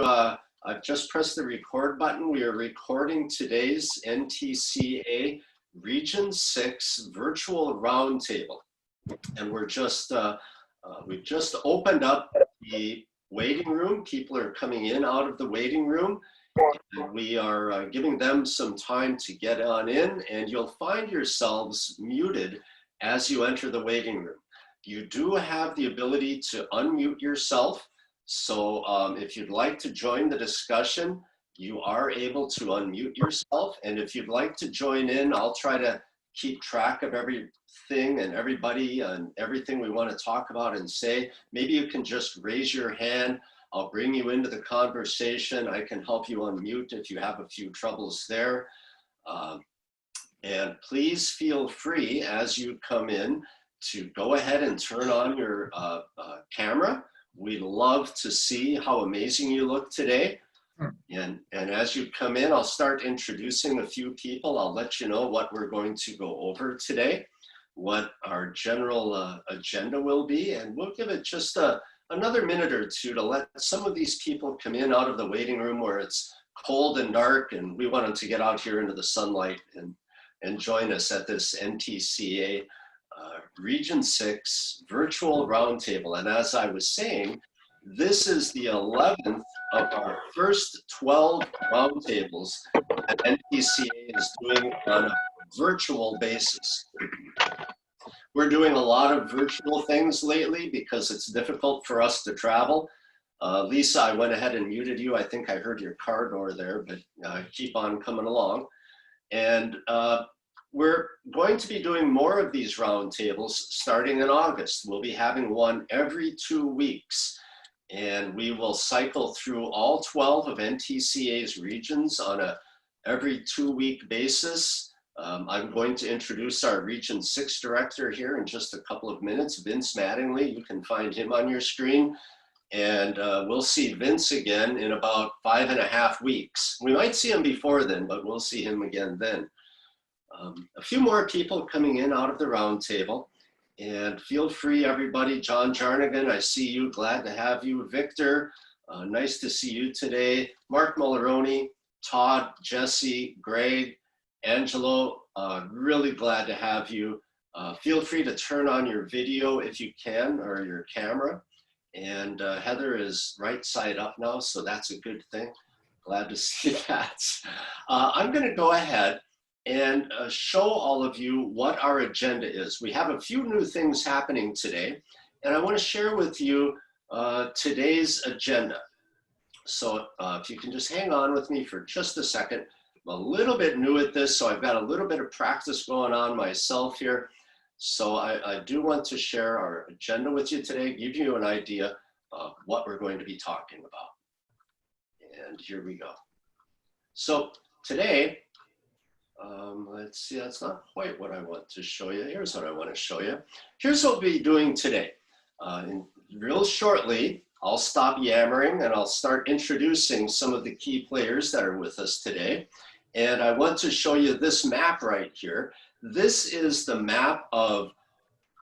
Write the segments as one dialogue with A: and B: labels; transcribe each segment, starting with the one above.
A: I've just pressed the record button. We are recording today's NTCA Region 6 Virtual Roundtable. And we've just opened up the waiting room. People are coming in out of the waiting room. And we are giving them some time to get on in, and you'll find yourselves muted as you enter the waiting room. You do have the ability to unmute yourself. So if you'd like to join the discussion, you are able to unmute yourself. And if you'd like to join in, I'll try to keep track of everything and everybody and everything we want to talk about and say. Maybe you can just raise your hand. I'll bring you into the conversation. I can help you unmute if you have a few troubles there. And please feel free as you come in to go ahead and turn on your camera. We'd love to see how amazing you look today. And as you come in, I'll start introducing a few people. I'll let you know what we're going to go over today, what our general agenda will be, and we'll give it just another minute or two to let some of these people come in out of the waiting room where it's cold and dark, and we want them to get out here into the sunlight and join us at this NTCA Region 6 Virtual Roundtable. And as I was saying, this is the 11th of our first 12 roundtables that NTCA is doing on a virtual basis. We're doing a lot of virtual things lately because it's difficult for us to travel. Lisa, I went ahead and muted you. I think I heard your car door there, but keep on coming along. And we're going to be doing more of these roundtables starting in August. We'll be having one every 2 weeks, and we will cycle through all 12 of NTCA's regions on a every 2-week basis. I'm going to introduce our Region 6 director here in just a couple of minutes, Vince Mattingly. You can find him on your screen. And we'll see Vince again in about 5.5 weeks. We might see him before then, but we'll see him again then. A few more people coming in out of the roundtable. And feel free, everybody. John Jarnigan, I see you. Glad to have you. Victor, nice to see you today. Mark Mulleroni, Todd, Jesse, Greg, Angelo, really glad to have you. Feel free to turn on your video if you can, or your camera. And Heather is right side up now, so that's a good thing. Glad to see that. I'm going to go ahead and show all of you what our agenda is. We have a few new things happening today, and I want to share with you today's agenda. So if you can just hang on with me for just a second. I'm a little bit new at this, so I've got a little bit of practice going on myself here. So I do want to share our agenda with you today, give you an idea of what we're going to be talking about. And here we go. So today, let's see, that's not quite what I want to show you. Here's what I want to show you. Here's what we'll be doing today. Real shortly, I'll stop yammering and I'll start introducing some of the key players that are with us today. And I want to show you this map right here. This is the map of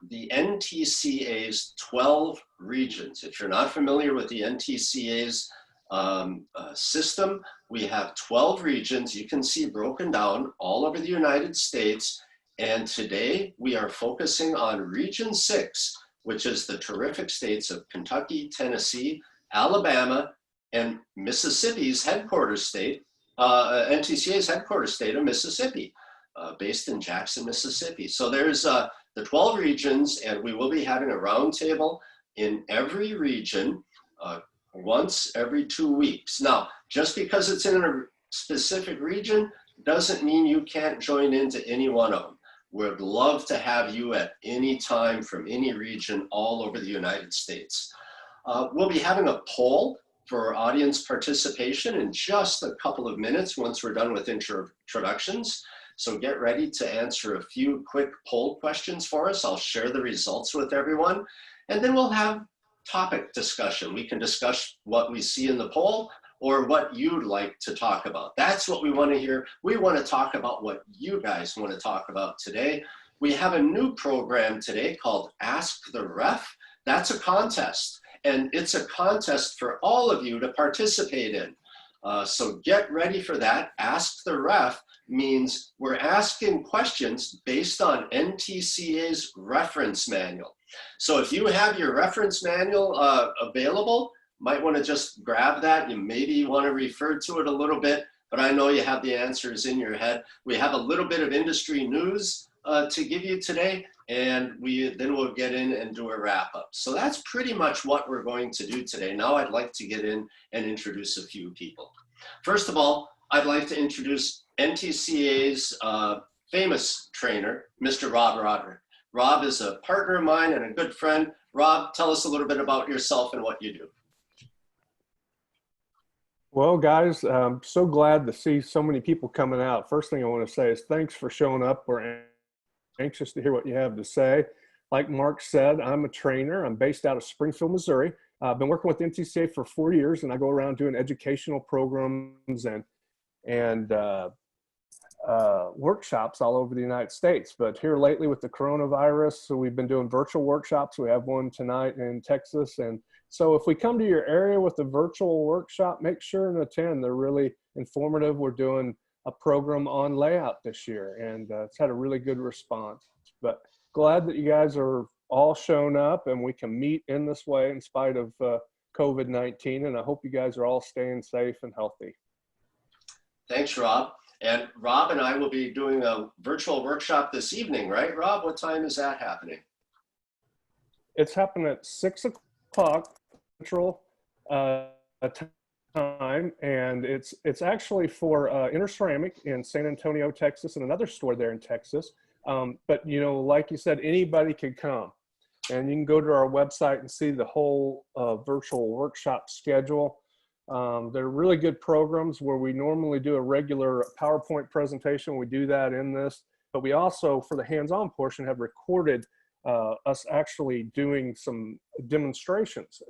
A: the NTCA's 12 regions. If you're not familiar with the NTCA's system, we have 12 regions you can see broken down all over the United States. And today we are focusing on Region 6, which is the terrific states of Kentucky, Tennessee, Alabama, and Mississippi's headquarters state, NTCA's headquarters state of Mississippi, based in Jackson, Mississippi. So there's the 12 regions, and we will be having a roundtable in every region once every 2 weeks. Now, just because it's in a specific region doesn't mean you can't join into any one of them. We'd love to have you at any time from any region all over the United States. We'll be having a poll for audience participation in just a couple of minutes once we're done with introductions. So get ready to answer a few quick poll questions for us. I'll share the results with everyone, and then we'll have topic discussion. We can discuss what we see in the poll or what you'd like to talk about. That's what we want to hear. We want to talk about what you guys want to talk about today. We have a new program today called Ask the Ref. That's a contest. and it's a contest for all of you to participate in. So get ready for that. Ask the Ref means we're asking questions based on NTCA's reference manual. So if you have your reference manual available, might want to just grab that. You maybe want to refer to it a little bit, but I know you have the answers in your head. We have a little bit of industry news to give you today, and then we'll get in and do a wrap up. So that's pretty much what we're going to do today. Now I'd like to get in and introduce a few people. First of all, I'd like to introduce NTCA's famous trainer, Mr. Rob Roderick. Rob is a partner of mine and a good friend. Rob, tell us a little bit about yourself and what you do.
B: Well, guys, I'm so glad to see so many people coming out. First thing I want to say is thanks for showing up. We're anxious to hear what you have to say. Like Mark said, I'm a trainer. I'm based out of Springfield, Missouri. I've been working with NTCA for 4 years, and I go around doing educational programs and workshops all over the United States. But here lately with the coronavirus, so we've been doing virtual workshops. We have one tonight in Texas. And so if we come to your area with a virtual workshop, make sure and attend. They're really informative. We're doing a program on layout this year, and it's had a really good response. But glad that you guys are all shown up and we can meet in this way in spite of COVID-19. And I hope you guys are all staying safe and healthy.
A: Thanks, Rob. And Rob and I will be doing a virtual workshop this evening, right, Rob? What time is that happening?
B: It's happening at 6 o'clock Central time, and it's actually for Inner Ceramic in San Antonio, Texas, and another store there in Texas. But you know, like you said, anybody can come, and you can go to our website and see the whole virtual workshop schedule. They're really good programs where we normally do a regular PowerPoint presentation. We do that in this, but we also, for the hands-on portion, have recorded us actually doing some demonstrations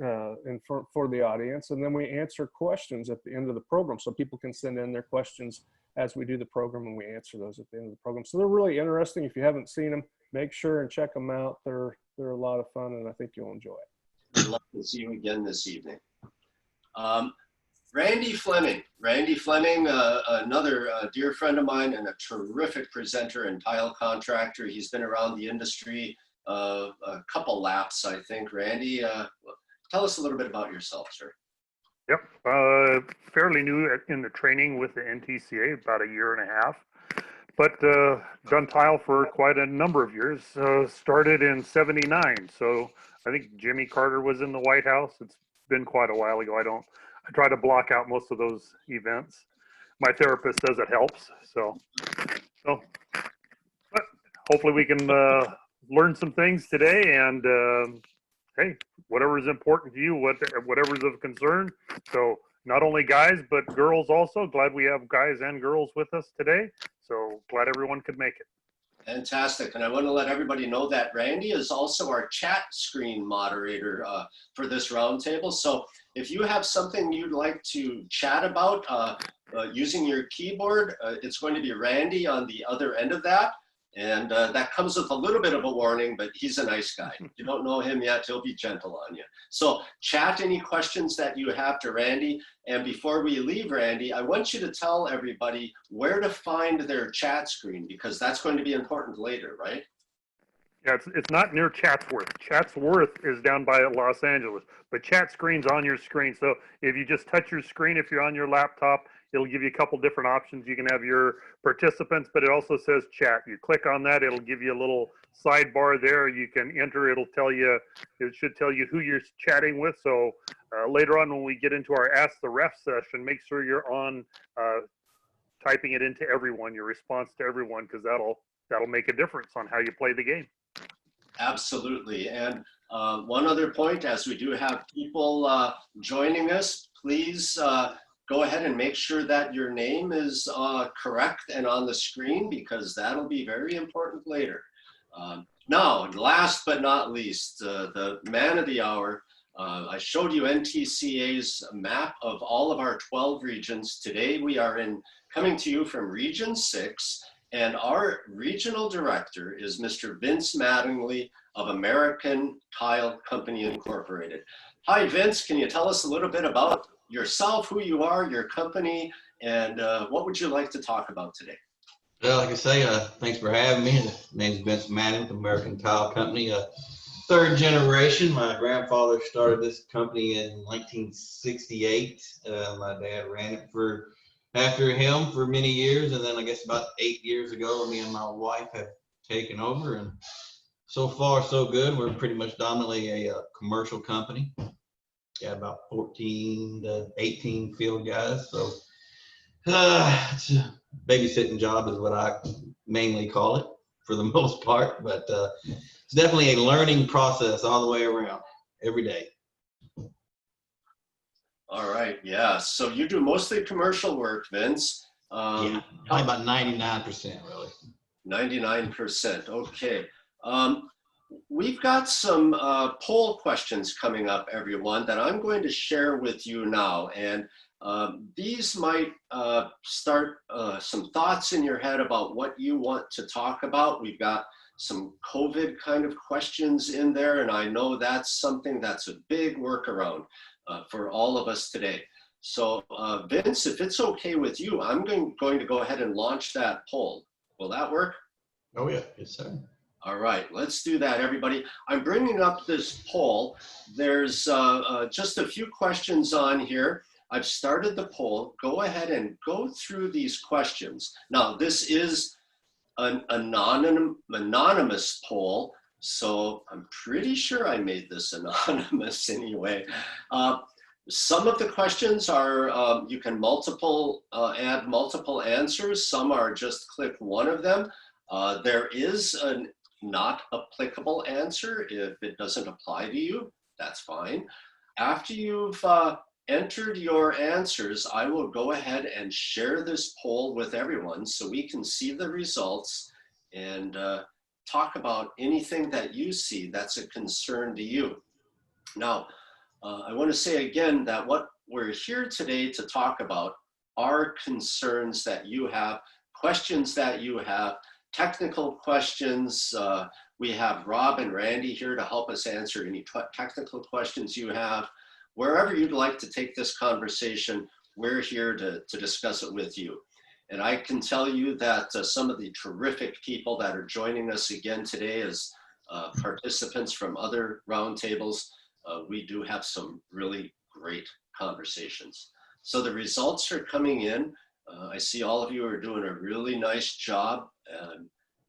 B: for the audience, and then we answer questions at the end of the program, so people can send in their questions as we do the program, and we answer those at the end of the program. So they're really interesting. If you haven't seen them, make sure and check them out. They're a lot of fun, and I think you'll enjoy it.
A: I'd love to see you again this evening. Randy Fleming. Randy Fleming, another dear friend of mine and a terrific presenter and tile contractor. He's been around the industry a couple laps, I think. Randy, tell us a little bit about yourself, sir.
C: Yep, fairly new in the training with the NTCA, about a year and a half, but done tile for quite a number of years. Started in '79, so I think Jimmy Carter was in the White House. It's been quite a while ago. I try to block out most of those events. My therapist says it helps, so but hopefully we can learn some things today, and hey, whatever is important to you, whatever is of concern. So not only guys, but girls also. Glad we have guys and girls with us today. So glad everyone could make it.
A: Fantastic. And I want to let everybody know that Randy is also our chat screen moderator for this roundtable. So if you have something you'd like to chat about using your keyboard, it's going to be Randy on the other end of that. And that comes with a little bit of a warning, but he's a nice guy. If you don't know him yet, he'll be gentle on you. So chat any questions that you have to Randy. And before we leave, Randy, I want you to tell everybody where to find their chat screen, because that's going to be important later, right?
C: Yeah, it's not near Chatsworth. Chatsworth is down by Los Angeles, but chat screen's on your screen. So if you just touch your screen, if you're on your laptop, it'll give you a couple different options. You can have your participants, but it also says chat. You click on that, it'll give you a little sidebar there. You can enter, it should tell you who you're chatting with. So later on when we get into our Ask the Ref session, make sure you're on typing it into everyone, your response to everyone, because that'll make a difference on how you play the game.
A: Absolutely. And one other point, as we do have people joining us, please go ahead and make sure that your name is correct and on the screen, because that'll be very important later. Now, last but not least, the man of the hour. I showed you NTCA's map of all of our 12 regions. Today we are coming to you from Region 6, and our regional director is Mr. Vince Mattingly of American Tile Company Incorporated. Hi, Vince. Can you tell us a little bit about yourself, who you are, your company, and what would you like to talk about today?
D: Well, like I say, thanks for having me. The name's Vince Manning with American Tile Company. Third generation. My grandfather started this company in 1968. My dad ran it after him for many years, and then I guess about 8 years ago, me and my wife have taken over, and so far so good. We're pretty much dominantly a commercial company. Got about 14 to 18 field guys, so it's a babysitting job is what I mainly call it for the most part, but it's definitely a learning process all the way around every day.
A: All right, yeah. So you do mostly commercial work, Vince.
D: Yeah, probably about 99% really.
A: 99%, okay. We've got some poll questions coming up, everyone, that I'm going to share with you now. And these might start some thoughts in your head about what you want to talk about. We've got some COVID kind of questions in there, and I know that's something that's a big workaround for all of us today. So Vince, if it's okay with you, I'm going to go ahead and launch that poll. Will that work?
D: Oh yeah, yes sir.
A: All right, let's do that, everybody. I'm bringing up this poll. There's just a few questions on here. I've started the poll. Go ahead and go through these questions. Now, this is an anonymous poll, so I'm pretty sure I made this anonymous anyway. Some of the questions are, you can add multiple answers. Some are just click one of them. There is a not applicable answer. If it doesn't apply to you, that's fine. After you've entered your answers, I will go ahead and share this poll with everyone so we can see the results and talk about anything that you see that's a concern to you. Now, I want to say again that what we're here today to talk about are concerns that you have, questions that you have, technical questions. We have Rob and Randy here to help us answer any technical questions you have. Wherever you'd like to take this conversation, we're here to discuss it with you. And I can tell you that some of the terrific people that are joining us again today as participants from other roundtables, we do have some really great conversations. So the results are coming in. I see all of you are doing a really nice job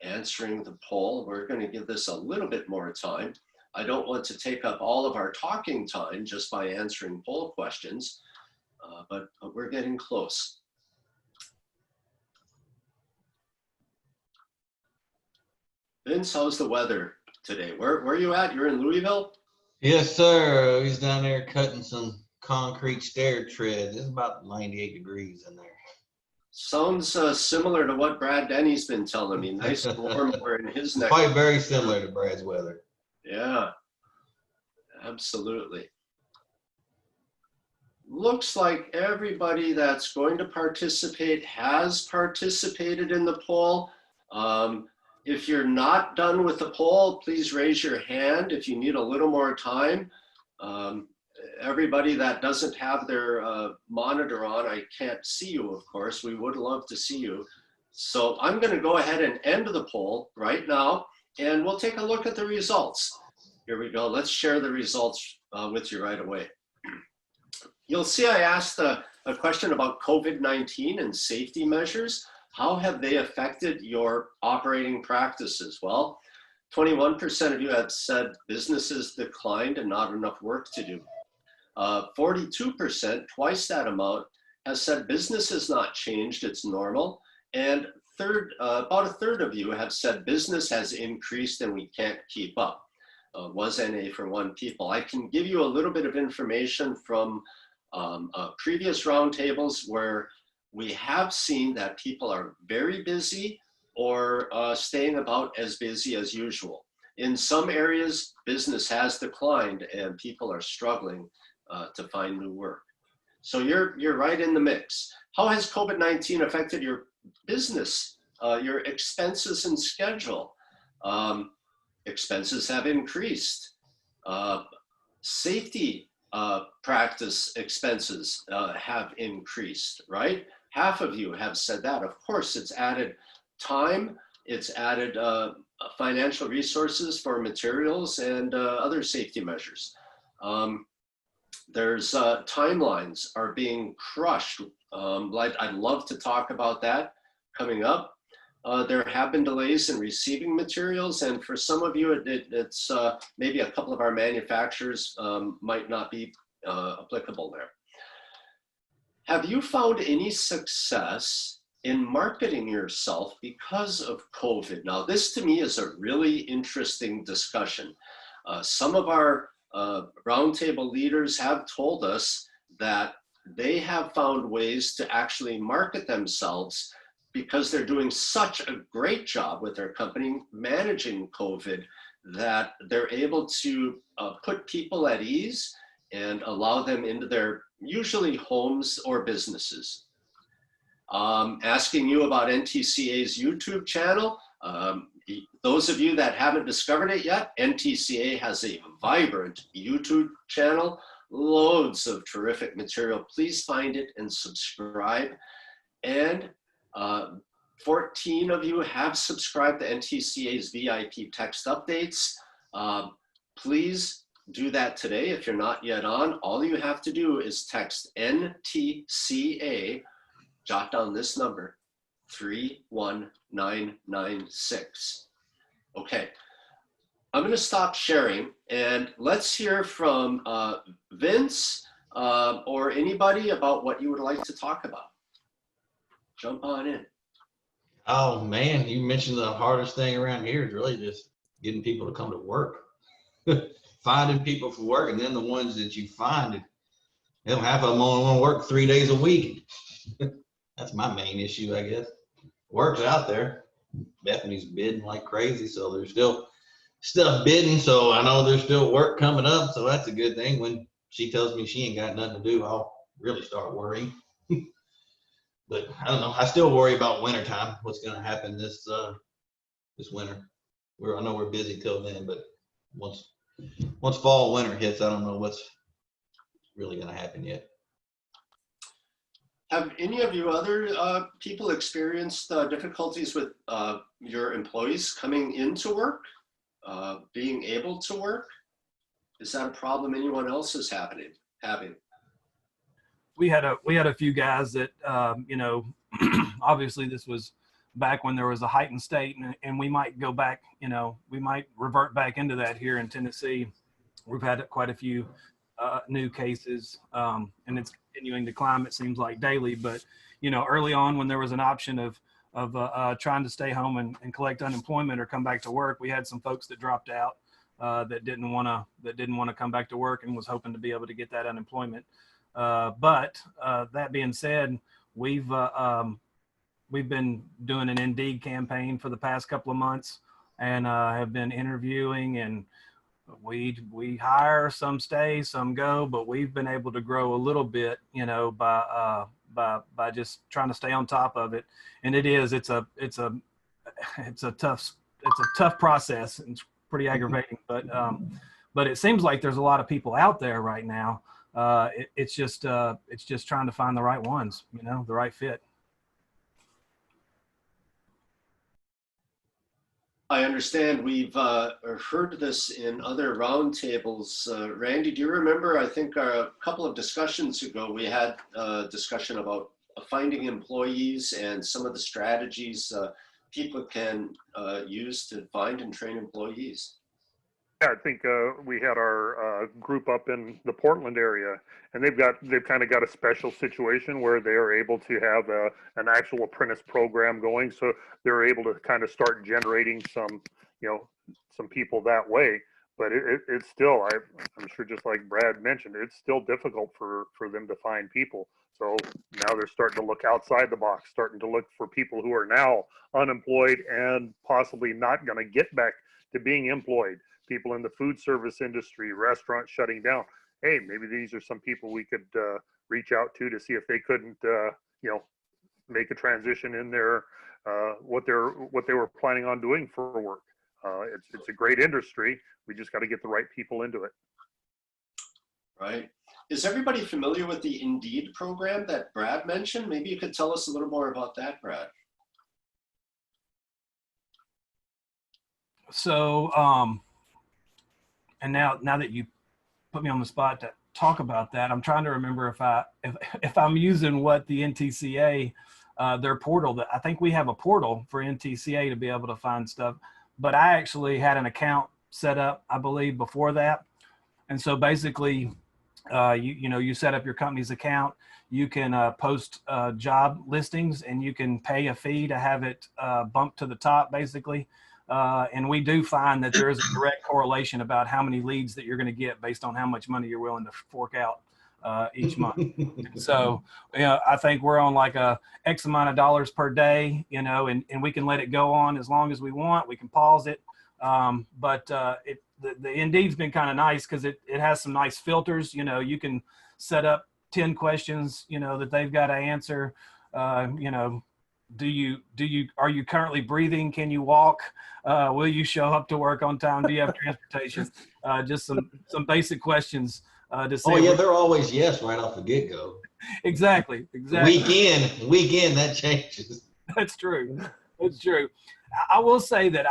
A: answering the poll. We're going to give this a little bit more time. I don't want to take up all of our talking time just by answering poll questions, but we're getting close. Vince, how's the weather today? Where are you at? You're in Louisville?
D: Yes sir, he's down there cutting some concrete stair treads. It's about 98 degrees in there.
A: Sounds similar to what Brad Denny's been telling me. Nice and warm over in his neck.
D: Quite very similar to Brad's weather.
A: Yeah, absolutely. Looks like everybody that's going to participate has participated in the poll. If you're not done with the poll, please raise your hand if you need a little more time. Everybody that doesn't have their monitor on, I can't see you, of course. We would love to see you. So I'm going to go ahead and end the poll right now, and we'll take a look at the results. Here we go. Let's share the results with you right away. You'll see I asked a question about COVID-19 and safety measures. How have they affected your operating practices? Well, 21% of you had said businesses declined and not enough work to do. 42%, twice that amount, has said business has not changed, it's normal. And about a third of you have said business has increased and we can't keep up. Was NA for one people. I can give you a little bit of information from previous roundtables where we have seen that people are very busy or staying about as busy as usual. In some areas, business has declined and people are struggling to find new work. So you're right in the mix. How has COVID-19 affected your business, your expenses and schedule? Expenses have increased. Safety practice expenses have increased, right? Half of you have said that. Of course, it's added time, it's added financial resources for materials and other safety measures. There's timelines are being crushed. I'd love to talk about that coming up. There have been delays in receiving materials, and for some of you, it's maybe a couple of our manufacturers might not be applicable there. Have you found any success in marketing yourself because of COVID? Now, this to me is a really interesting discussion. Some of our roundtable leaders have told us that they have found ways to actually market themselves because they're doing such a great job with their company managing COVID that they're able to put people at ease and allow them into their usually homes or businesses. Asking you about NTCA's YouTube channel. Those of you that haven't discovered it yet, NTCA has a vibrant YouTube channel, loads of terrific material. Please find it and subscribe. And 14 of you have subscribed to NTCA's VIP text updates. Please do that today if you're not yet on. All you have to do is text NTCA, jot down this number, 31996. Okay, I'm going to stop sharing and let's hear from Vince or anybody about what you would like to talk about. Jump on in.
D: Oh man, you mentioned the hardest thing around here is really just getting people to come to work. Finding people for work, and then the ones that you find, half of them only want to work 3 days a week. That's my main issue, I guess. Work's out there. Bethany's bidding like crazy, so there's still stuff bidding. So I know there's still work coming up, so that's a good thing. When she tells me she ain't got nothing to do, I'll really start worrying. But I don't know. I still worry about wintertime. What's going to happen this winter? I know we're busy till then, but once fall, winter hits, I don't know what's really going to happen yet.
A: Have any of you other people experienced difficulties with your employees coming into work, being able to work? Is that a problem anyone else is having?
E: We had a few guys that you know, obviously this was back when there was a heightened state, and we might go back, you know, we might revert back into that here in Tennessee. We've had quite a few new cases, and it's continuing to climb, it seems like daily. But, you know, early on when there was an option of trying to stay home and collect unemployment or come back to work, we had some folks that dropped out that didn't want to come back to work and was hoping to be able to get that unemployment. But that being said, we've been doing an Indeed campaign for the past couple of months, and have been interviewing, and we hire, some stay, some go, but we've been able to grow a little bit, you know, by just trying to stay on top of it. And it's a tough process. It's pretty aggravating, but it seems like there's a lot of people out there right now. It's just trying to find the right ones, you know, the right fit.
A: I understand we've heard this in other roundtables. Randy, do you remember, I think a couple of discussions ago, we had a discussion about finding employees and some of the strategies people can use to find and train employees.
C: Yeah, I think we had our group up in the Portland area, and they've kind of got a special situation where they are able to have an actual apprentice program going, so they're able to kind of start generating some people that way. But it's still, I'm sure, just like Brad mentioned, it's still difficult for them to find people. So now they're starting to look outside the box, starting to look for people who are now unemployed and possibly not going to get back to being employed. People in the food service industry, restaurants shutting down. Hey, maybe these are some people we could reach out to see if they couldn't, make a transition in their what they were planning on doing for work. It's a great industry. We just got to get the right people into it.
A: right? Is everybody familiar with the Indeed program that Brad mentioned? Maybe you could tell us a little more about that, Brad.
E: So, and now that you put me on the spot to talk about that, I'm trying to remember if I'm using what the NTCA, their portal, that I think we have a portal for NTCA to be able to find stuff, but I actually had an account set up, I believe, before that. And so basically, you set up your company's account, you can post job listings, and you can pay a fee to have it bumped to the top, basically. And we do find that there is a direct correlation about how many leads that you're going to get based on how much money you're willing to fork out each month. So, I think we're on like a X amount of dollars per day, and we can let it go on as long as we want. We can pause it. But the Indeed's been kind of nice because it has some nice filters. You can set up 10 questions, that they've got to answer. Are you currently breathing? Can you walk? Will you show up to work on time? Do you have transportation? Just some basic questions to see.
D: Oh yeah, they're always yes right off the get-go.
E: Exactly.
D: Weekend that changes.
E: That's true. That's true. I will say that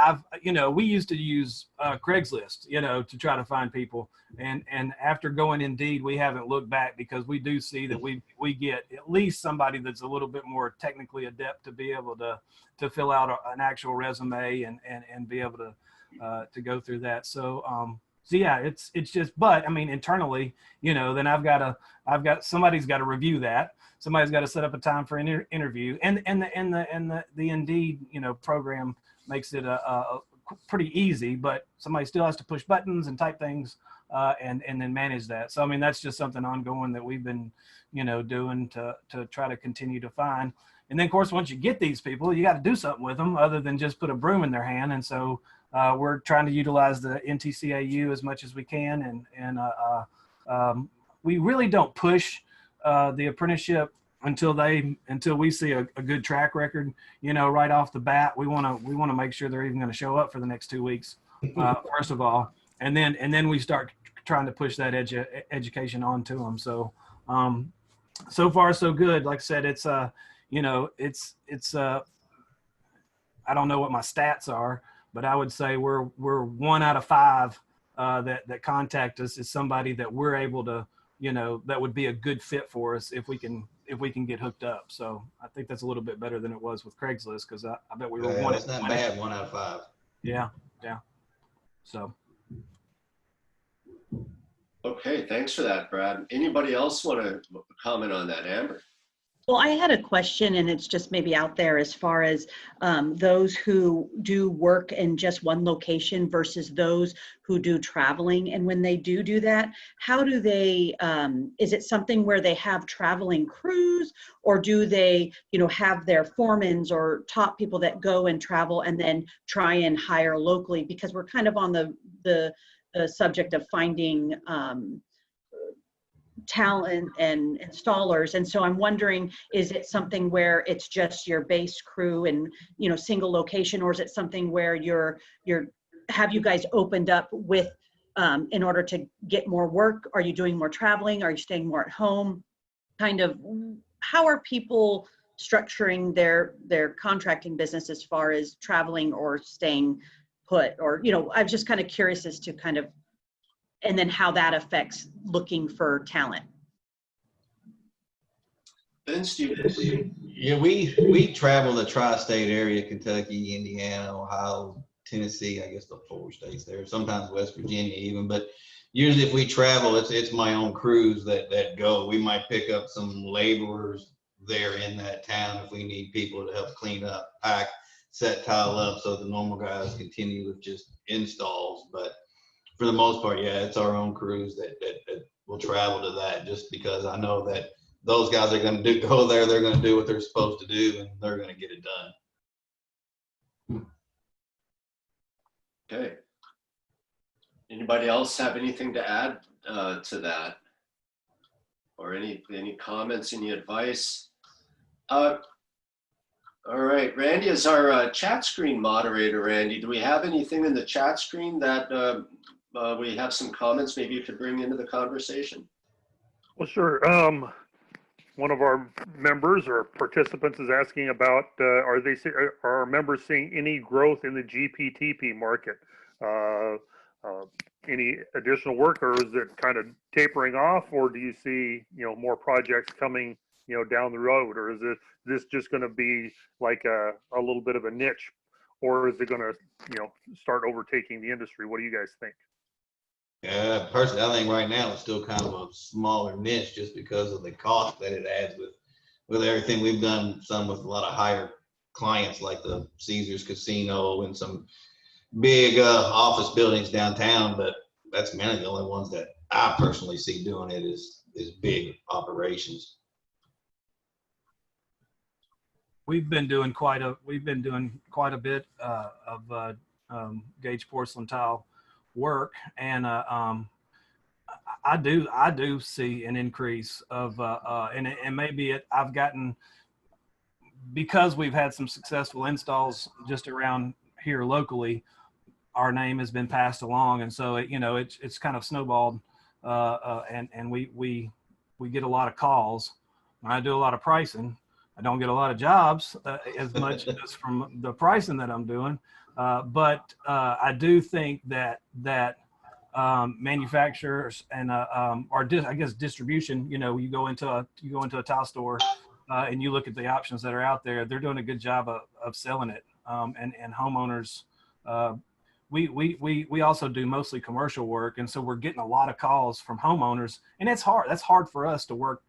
E: we used to use Craigslist, to try to find people. And after going Indeed, we haven't looked back because we do see that we get at least somebody that's a little bit more technically adept to be able to fill out an actual resume and be able to go through that. So yeah, it's just, but I mean, internally, then I've got somebody's got to review that. Somebody's got to set up a time for an interview, and the Indeed program makes it a pretty easy, but somebody still has to push buttons and type things and then manage that. So I mean, that's just something ongoing that we've been doing to try to continue to find. And then of course, once you get these people, you got to do something with them other than just put a broom in their hand. And so we're trying to utilize the NTCAU as much as we can, and we really don't push the apprenticeship until we see a good track record, right off the bat. We want to make sure they're even going to show up for the next 2 weeks, first of all, and then we start trying to push that education onto them. So so far so good. Like I said, it's it's I don't know what my stats are, but I would say we're 1 out of 5 that contact us is somebody that we're able to, that would be a good fit for us if we can get hooked up. So I think that's a little bit better than it was with Craigslist, because I bet we were
D: That's not bad. 1 out of 5.
E: Yeah. So.
A: Okay, thanks for that, Brad. Anybody else want to comment on that, Amber?
F: Well, I had a question, and it's just maybe out there as far as those who do work in just one location versus those who do traveling. And when they do that, how do they, is it something where they have traveling crews, or do they, have their foremans or top people that go and travel and then try and hire locally? Because we're kind of on the subject of finding talent and installers, and so I'm wondering, is it something where it's just your base crew and single location, or is it something where have you guys opened up with in order to get more work? Are you doing more traveling? Are you staying more at home? Kind of, how are people structuring their contracting business as far as traveling or staying put? Or I'm just kind of curious as to kind of, and then how that affects looking for talent.
A: Vince, do you?
D: Yeah, we travel the tri-state area: Kentucky, Indiana, Ohio, Tennessee. I guess the 4 states there. Sometimes West Virginia even. But usually, if we travel, it's my own crews that go. We might pick up some laborers there in that town if we need people to help clean up, pack, set tile up, so the normal guys continue with just installs. But for the most part, yeah, it's our own crews that will travel to that, just because I know that those guys are going to go there, they're going to do what they're supposed to do, and they're going to get it done.
A: Okay. Anybody else have anything to add to that? Or any comments, any advice? All right, Randy is our chat screen moderator. Randy, do we have anything in the chat screen that we have some comments maybe you could bring into the conversation?
C: Well, sure. One of our members or participants is asking about, are our members seeing any growth in the Gptp market? Uh, any additional work, or is it kind of tapering off, or do you see, more projects coming, down the road, or is this just going to be like a little bit of a niche, or is it going to, start overtaking the industry? What do you guys think?
D: Personally, I think right now it's still kind of a smaller niche just because of the cost that it adds with everything we've done. Some with a lot of higher clients like the Caesars Casino and some big office buildings downtown, but that's mainly the only ones that I personally see doing it is big operations.
E: We've been doing quite a bit of gauge porcelain tile work, and I do see an increase of and maybe I've gotten, because we've had some successful installs just around here locally, our name has been passed along, and so it's kind of snowballed, and we get a lot of calls. I do a lot of pricing. I don't get a lot of jobs as much as from the pricing that I'm doing, but I do think that manufacturers and or I guess distribution. You go into a tile store and you look at the options that are out there. They're doing a good job of selling it, and homeowners. We also do mostly commercial work, and so we're getting a lot of calls from homeowners, and it's hard. That's hard for us to work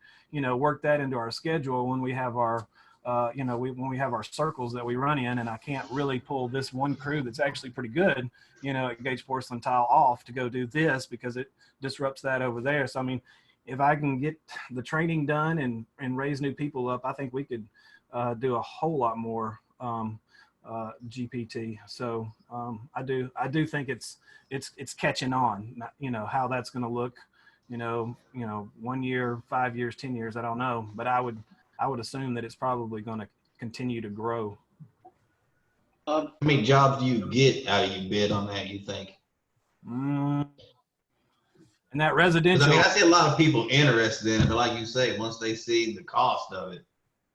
E: that into our schedule when we have our when we have our circles that we run in, and I can't really pull this one crew that's actually pretty good, at Gauge Porcelain Tile off to go do this because it disrupts that over there. So I mean, if I can get the training done and raise new people up, I think we could do a whole lot more GPT. So I do think it's catching on. How that's going to look, 1 year, 5 years, 10 years, I don't know, but I would assume that it's probably going to continue to grow.
D: How many jobs do you get out of your bid on that, you think?
E: And that residential.
D: I mean, I see a lot of people interested in it, but like you say, once they see the cost of it,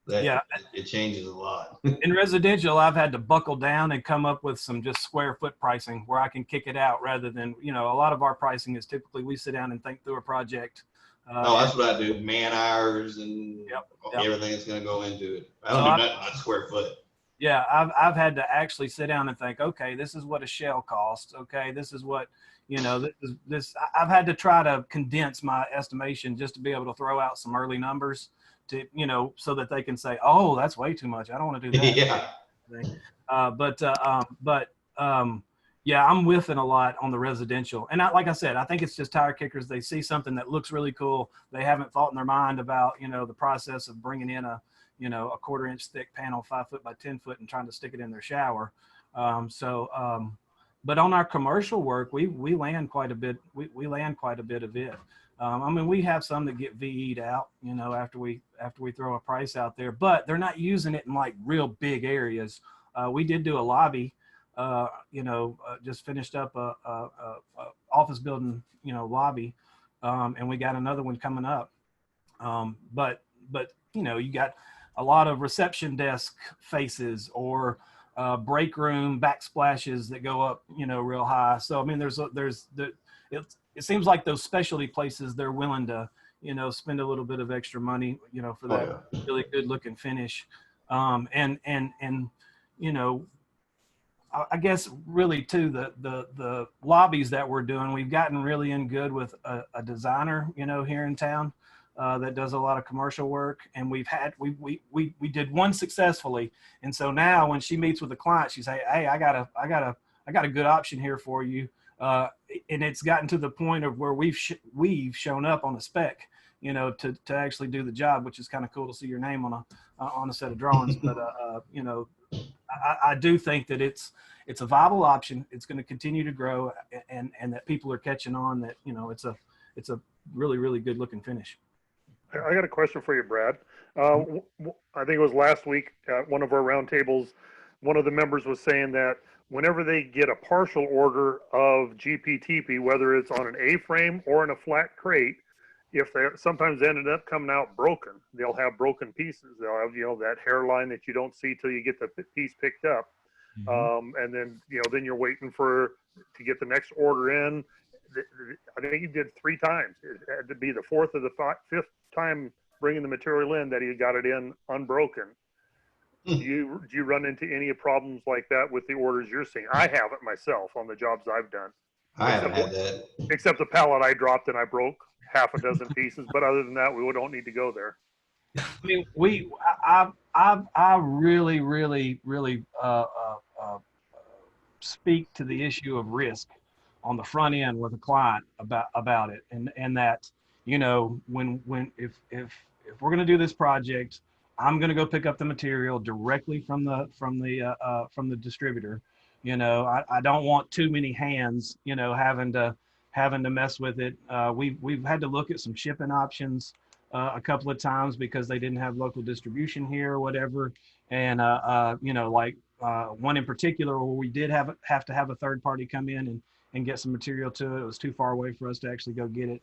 D: it changes a lot.
E: In residential, I've had to buckle down and come up with some just square foot pricing where I can kick it out rather than, a lot of our pricing is typically we sit down and think through a project.
D: That's what I do, man hours and everything that's going to go into it. I don't do nothing on square foot.
E: Yeah, I've had to actually sit down and think, okay, this is what a shell costs. Okay, this is what, this. I've had to try to condense my estimation just to be able to throw out some early numbers to, so that they can say, oh, that's way too much. I don't want to do that. Yeah, I'm whiffing a lot on the residential. And like I said, I think it's just tire kickers. They see something that looks really cool. They haven't thought in their mind about, the process of bringing in a 1/4 inch thick panel, 5 foot by 10 foot, and trying to stick it in their shower. But on our commercial work, we land quite a bit. We land quite a bit of it. I mean, we have some that get VE'd out, after we throw a price out there, but they're not using it in like real big areas. We did do a lobby, just finished up a office building, lobby, and we got another one coming up. But you got a lot of reception desk faces or break room backsplashes that go up, real high. So I mean, it seems like those specialty places, they're willing to, spend a little bit of extra money, for that really good looking finish. I guess really too, the lobbies that we're doing, we've gotten really in good with a designer, here in town that does a lot of commercial work, and we did one successfully, and so now when she meets with the client, she say, hey, I got a good option here for you, and it's gotten to the point of where we've shown up on a spec, to actually do the job, which is kind of cool to see your name on a set of drawings. But I do think that it's a viable option. It's going to continue to grow, and that people are catching on that, it's a really, really good looking finish.
C: I got a question for you, Brad. I think it was last week at one of our roundtables, one of the members was saying that whenever they get a partial order of Gptp, whether it's on an A-frame or in a flat crate, if they sometimes ended up coming out broken, they'll have broken pieces. They'll have, you know, that hairline that you don't see till you get the piece picked up. And then, you know, then you're waiting to get the next order in. I think he did 3 times. It had to be the 4th or the 5th time bringing the material in that he got it in unbroken. Do you run into any problems like that with the orders you're seeing? I have it myself on the jobs I've done.
D: I haven't had that.
C: Except the pallet I dropped and I broke half a dozen pieces. But other than that, we don't need to go there.
E: I mean, I really, really, really speak to the issue of risk on the front end with a client about it, and that, you know, if we're going to do this project, I'm going to go pick up the material directly from the distributor. You know, I don't want too many hands, you know, having to mess with it. We've had to look at some shipping options a couple of times because they didn't have local distribution here or whatever. And, you know, like one in particular where we did have to have a third party come in and get some material to it. It was too far away for us to actually go get it.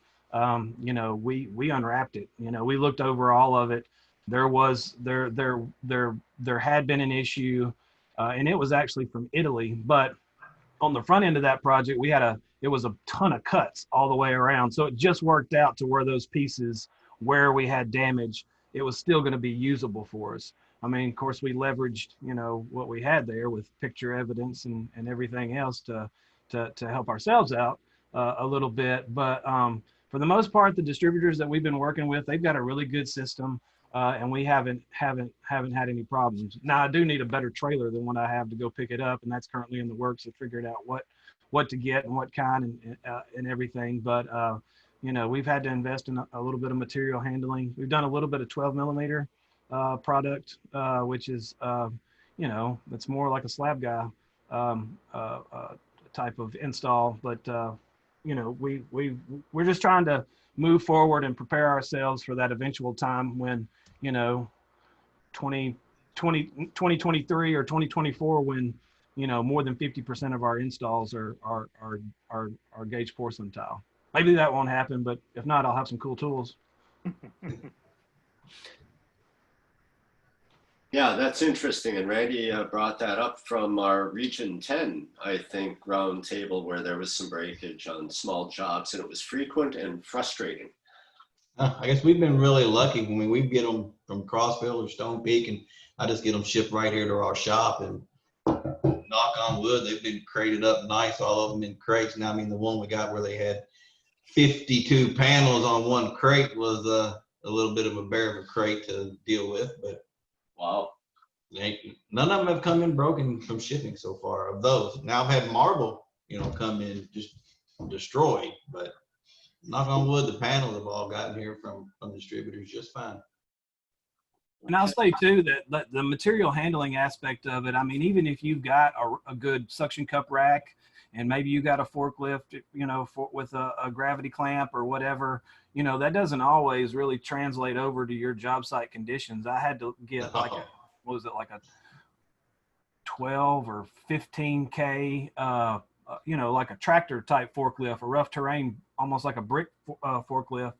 E: You know, we unwrapped it. You know, we looked over all of it. There had been an issue, and it was actually from Italy. But on the front end of that project, it was a ton of cuts all the way around. So it just worked out to where those pieces where we had damage, it was still going to be usable for us. I mean, of course, we leveraged, you know, what we had there with picture evidence and everything else to help ourselves out a little bit. But for the most part, the distributors that we've been working with, they've got a really good system, and we haven't had any problems. Now, I do need a better trailer than what I have to go pick it up, and that's currently in the works of figuring out what to get and what kind and everything. But you know, we've had to invest in a little bit of material handling. We've done a little bit of 12 millimeter product, which is, you know, it's more like a slab guy type of install. But, you know, we're just trying to move forward and prepare ourselves for that eventual time when, you know, 2023 or 2024, when, you know, more than 50% of our installs are gauge porcelain tile. Maybe that won't happen, but if not, I'll have some cool tools.
A: Yeah, that's interesting. And Randy brought that up from our Region 10, I think, roundtable, where there was some breakage on small jobs, and it was frequent and frustrating.
D: I guess we've been really lucky. I mean, we get them from Crossville or Stone Peak, and I just get them shipped right here to our shop. And knock on wood, they've been crated up nice, all of them in crates. Now, I mean, the one we got where they had 52 panels on one crate was a little bit of a bear of a crate to deal with, but
A: wow,
D: none of them have come in broken from shipping so far of those. Now I've had marble, you know, come in just destroyed, but knock on wood, the panels have all gotten here from distributors just fine.
E: And I'll say too that the material handling aspect of it, I mean, even if you've got a good suction cup rack and maybe you got a forklift, you know, with a gravity clamp or whatever, you know, that doesn't always really translate over to your job site conditions. I had to get like a 12 or 15K, you know, like a tractor type forklift, a rough terrain, almost like a brick forklift,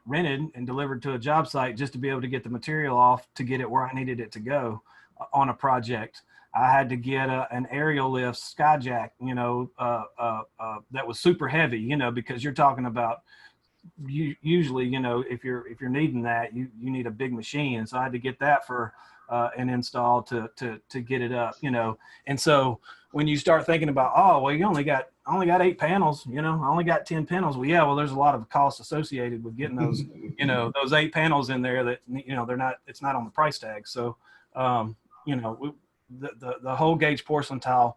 E: rented and delivered to a job site just to be able to get the material off to get it where I needed it to go on a project. I had to get an aerial lift skyjack, you know, that was super heavy, you know, because you're talking about usually, you know, if you're needing that, you need a big machine. And so I had to get that for an install to get it up, you know. And so when you start thinking about, oh, well, I only got 8 panels, you know, I only got 10 panels. Well, yeah, well, there's a lot of costs associated with getting those, you know, those 8 panels in there that, you know, it's not on the price tag. So, you know, the whole gauge porcelain tile,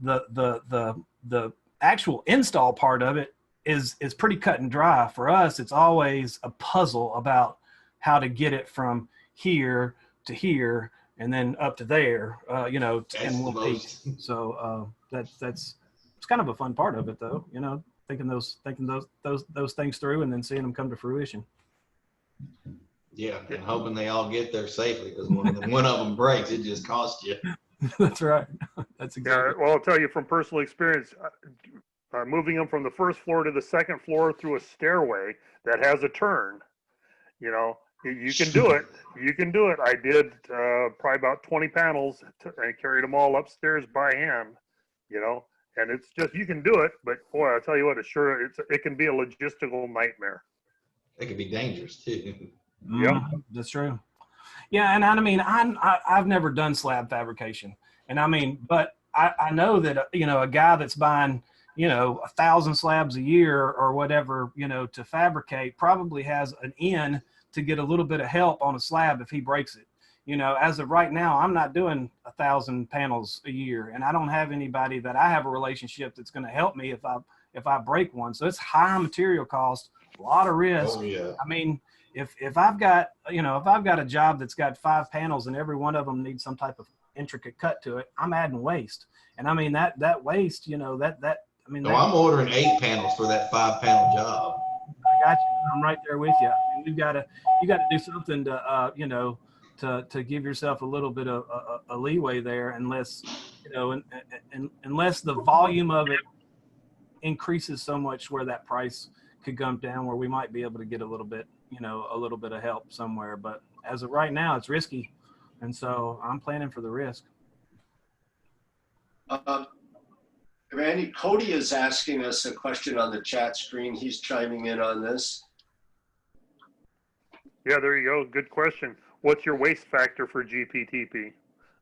E: the actual install part of it is pretty cut and dry. For us, it's always a puzzle about how to get it from here to here and then up to there, you know, in one piece. So it's kind of a fun part of it, though, you know, thinking those things through and then seeing them come to fruition.
D: Yeah, and hoping they all get there safely, because when one of them breaks, it just costs you.
E: That's right. That's exactly.
C: Yeah, well, I'll tell you from personal experience, moving them from the first floor to the second floor through a stairway that has a turn. You know, you can do it. You can do it. I did probably about 20 panels and carried them all upstairs by hand, you know, and it's just, you can do it, but boy, I'll tell you what, it can be a logistical nightmare.
D: It could be dangerous too.
C: Yep.
E: That's true. Yeah, and I mean, I've never done slab fabrication, and I mean, but I know that you know, a guy that's buying, you know, 1,000 slabs a year or whatever, you know, to fabricate probably has an in to get a little bit of help on a slab if he breaks it. You know, as of right now, I'm not doing 1,000 panels a year, and I don't have anybody that I have a relationship that's going to help me if I break one. So it's higher material cost, a lot of risk.
D: Oh yeah.
E: I mean, if I've got, you know, if I've got a job that's got 5 panels and every one of them needs some type of intricate cut to it, I'm adding waste. And I mean, that waste, you know, I mean,
D: No, I'm ordering 8 panels for that 5-panel job.
E: I got you. I'm right there with you. And you got to do something to, you know, to give yourself a little bit of a leeway there, unless, you know, unless the volume of it increases so much where that price could come down, where we might be able to get a little bit, you know, a little bit of help somewhere. But as of right now, it's risky. And so I'm planning for the risk.
A: Randy, Cody is asking us a question on the chat screen. He's chiming in on this.
C: Yeah, there you go. Good question. What's your waste factor for Gptp?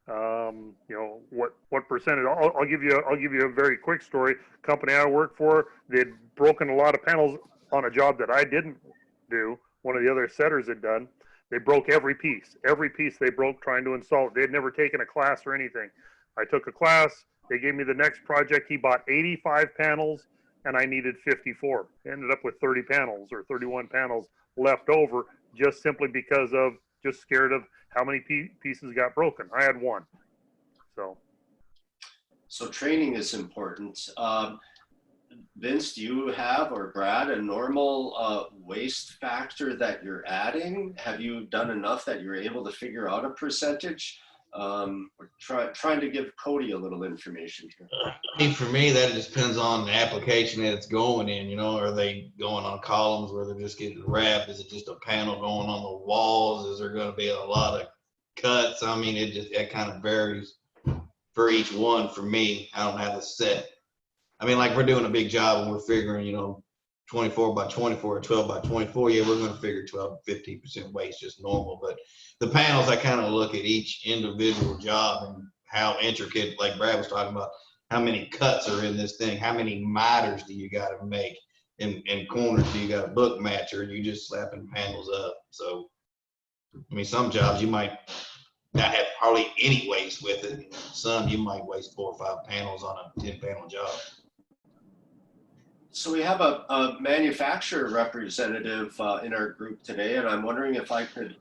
C: You know, what percentage? I'll give you a very quick story. Company I worked for, they'd broken a lot of panels on a job that I didn't do. One of the other setters had done. They broke every piece. Every piece they broke trying to install it. They had never taken a class or anything. I took a class. They gave me the next project. He bought 85 panels, and I needed 54. Ended up with 30 panels or 31 panels left over, just simply because of just scared of how many pieces got broken. I had one. So
A: training is important. Vince, do you have, or Brad, a normal waste factor that you're adding? Have you done enough that you're able to figure out a percentage? We're trying to give Cody a little information here.
D: I mean, for me, that just depends on the application that it's going in. You know, are they going on columns where they're just getting wrapped? Is it just a panel going on the walls? Is there going to be a lot of cuts? I mean, it kind of varies for each one. For me, I don't have a set. I mean, like we're doing a big job and we're figuring, you know, 24 by 24 or 12 by 24. Yeah, we're going to figure 12 to 15% waste, just normal. But the panels, I kind of look at each individual job and how intricate, like Brad was talking about, how many cuts are in this thing, how many miters do you got to make, and corners do you got to book match, or you just slapping panels up. So, I mean, some jobs you might not have hardly any waste with it. Some you might waste 4 or 5 panels on a 10-panel job.
A: So we have a manufacturer representative in our group today, and I'm wondering if I could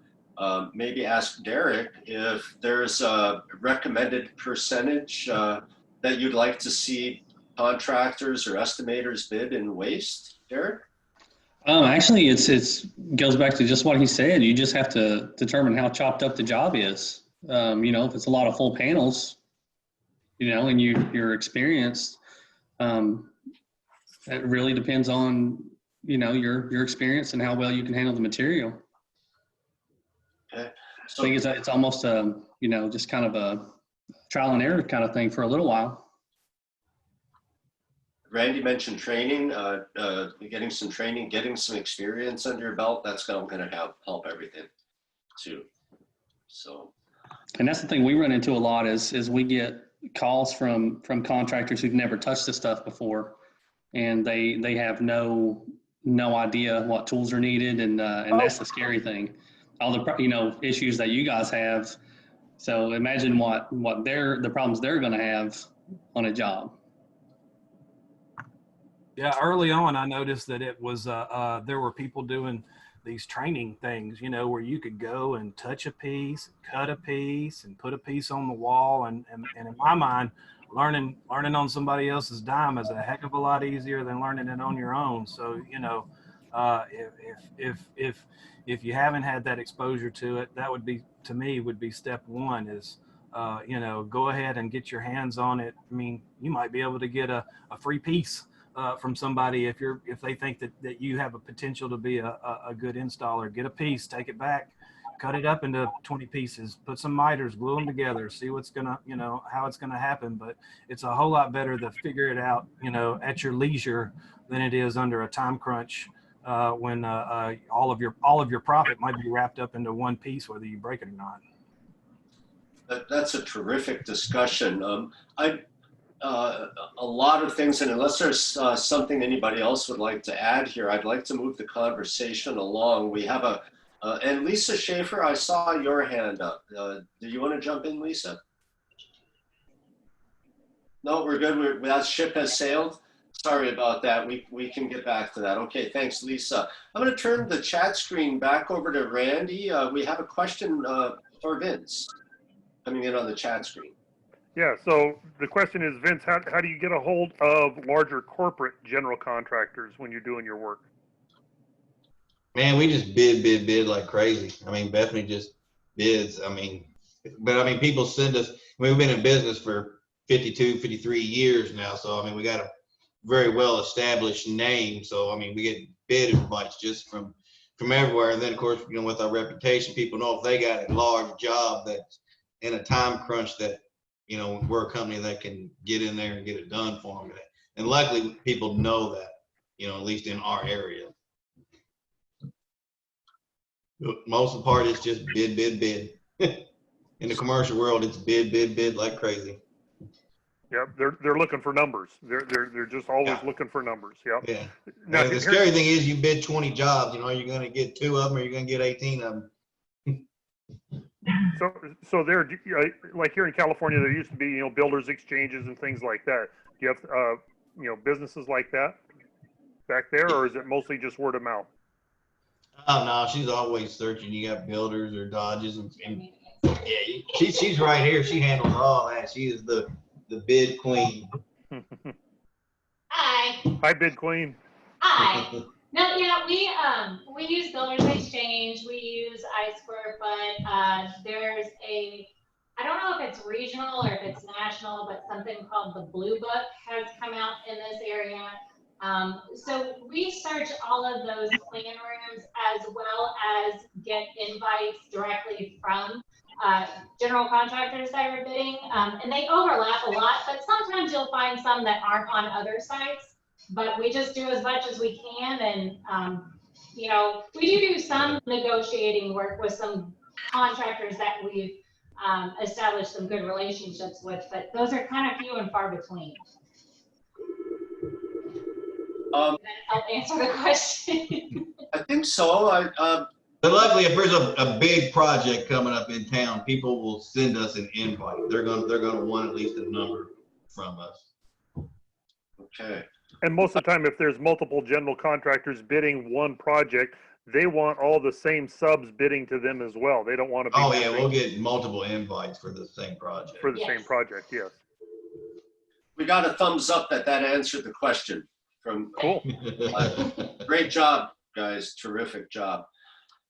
A: maybe ask Derek if there's a recommended percentage that you'd like to see contractors or estimators bid in waste, Derek?
G: Actually, it's goes back to just what he said. You just have to determine how chopped up the job is. You know, if it's a lot of full panels, you know, and you're experienced, it really depends on, you know, your experience and how well you can handle the material.
A: Okay. So
G: I think it's almost a, you know, just kind of a trial and error kind of thing for a little while.
A: Randy mentioned training, getting some training, getting some experience under your belt. That's going to help everything too. So,
G: and that's the thing we run into a lot is we get calls from contractors who've never touched this stuff before, and they have no idea what tools are needed, and that's the scary thing. All the, you know, issues that you guys have. So imagine what the problems they're going to have on a job.
E: Yeah, early on, I noticed that it was there were people doing these training things, you know, where you could go and touch a piece, cut a piece, and put a piece on the wall. And in my mind, learning on somebody else's dime is a heck of a lot easier than learning it on your own. So, you know, if you haven't had that exposure to it, that would be, to me, would be step one is, you know, go ahead and get your hands on it. I mean, you might be able to get a free piece from somebody if they think that you have a potential to be a good installer. Get a piece, take it back, cut it up into 20 pieces, put some miters, glue them together, see what's gonna, how it's gonna happen. But it's a whole lot better to figure it out, at your leisure than it is under a time crunch when all of your profit might be wrapped up into one piece, whether you break it or not.
A: That's a terrific discussion. A lot of things, and unless there's something anybody else would like to add here, I'd like to move the conversation along. We have and Lisa Schaefer, I saw your hand up. Do you want to jump in, Lisa? No, we're good. That ship has sailed. Sorry about that. We can get back to that. Okay, thanks, Lisa. I'm going to turn the chat screen back over to Randy. We have a question for Vince coming in on the chat screen.
C: Yeah, so the question is, Vince, how do you get a hold of larger corporate general contractors when you're doing your work?
D: Man, we just bid like crazy. I mean, Bethany just bids. But people send us, we've been in business for 52, 53 years now. So, we got a very well established name. So, we get bid much just from everywhere. And then, of course, with our reputation, people know if they got a large job that's in a time crunch that, we're a company that can get in there and get it done for them. And luckily, people know that, at least in our area. Most of the part is just bid. In the commercial world, it's bid like crazy.
C: Yeah, they're looking for numbers. They're just always looking for numbers. Yep.
D: Yeah.
C: Now,
D: the scary thing is you bid 20 jobs, you're going to get 2 of them or you're going to get 18 of them.
C: So there, like here in California, there used to be, builders exchanges and things like that. Do you have, businesses like that back there, or is it mostly just word of mouth?
D: Oh no, she's always searching. You got builders or Dodges, and she's right here. She handles all that. She is the bid queen.
H: Hi.
C: Hi, bid queen.
H: Hi. No, yeah, we use Builders Exchange. We use iSquareFoot. There's I don't know if it's regional or if it's national, but something called the Blue Book has come out in this area. So we search all of those plan rooms as well as get invites directly from general contractors that are bidding. And they overlap a lot, but sometimes you'll find some that aren't on other sites. But we just do as much as we can, and we do some negotiating work with some contractors that we've established some good relationships with, but those are kind of few and far between. Help answer the question.
A: I think so.
D: But luckily, if there's a big project coming up in town, people will send us an invite. They're gonna want at least a number from us.
A: Okay.
C: And most of the time, if there's multiple general contractors bidding one project, they want all the same subs bidding to them as well. They don't want to be.
D: Oh yeah, we'll get multiple invites for the same project.
C: For the same project, yes.
A: We got a thumbs up that answered the question. From
C: cool.
A: Great job, guys. Terrific job.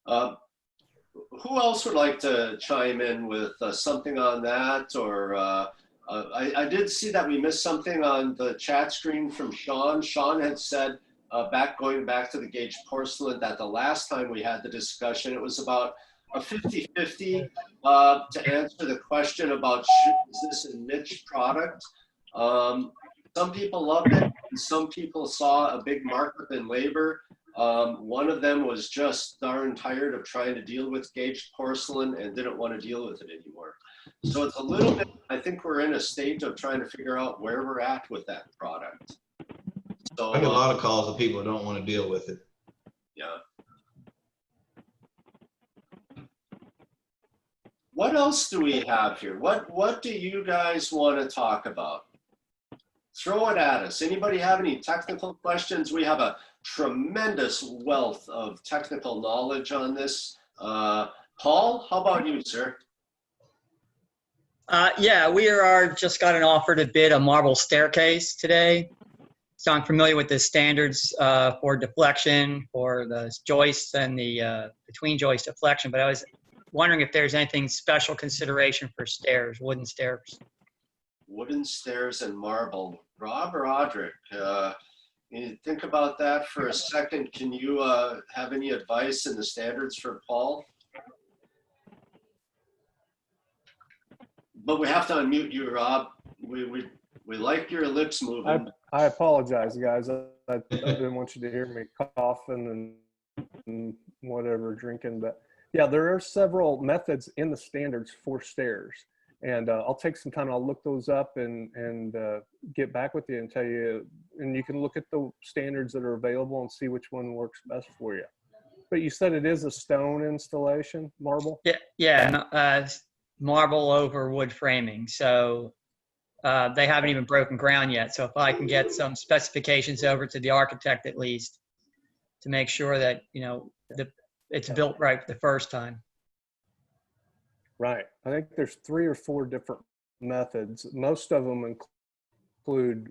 A: Who else would like to chime in with something on that? Or I did see that we missed something on the chat screen from Sean. Sean had said, going back to the Gage porcelain, that the last time we had the discussion, it was about a 50-50 to answer the question about is this a niche product? Some people loved it, and some people saw a big markup in labor. One of them was just darn tired of trying to deal with Gage porcelain and didn't want to deal with it anymore. So it's a little bit, I think we're in a state of trying to figure out where we're at with that product. So
D: I get a lot of calls of people who don't want to deal with it.
A: Yeah. What else do we have here? What do you guys want to talk about? Throw it at us. Anybody have any technical questions? We have a tremendous wealth of technical knowledge on this. Paul, how about you, sir?
I: Yeah, we just got an offer to bid a marble staircase today. So I'm familiar with the standards for deflection, for the joists and the between joist deflection, but I was wondering if there's anything special consideration for stairs, wooden stairs.
A: Wooden stairs and marble. Rob Roderick, You think about that for a second. Can you have any advice in the standards for Paul? But we have to unmute you, Rob. We like your lips moving.
B: I apologize, guys. I didn't want you to hear me coughing and whatever, drinking. But yeah, there are several methods in the standards for stairs. And I'll take some time. I'll look those up and get back with you and tell you. And you can look at the standards that are available and see which one works best for you. But you said it is a stone installation, marble?
I: Yeah, marble over wood framing. So they haven't even broken ground yet. So if I can get some specifications over to the architect at least to make sure that, you know, it's built right the first time.
B: Right. I think there's 3 or 4 different methods. Most of them include,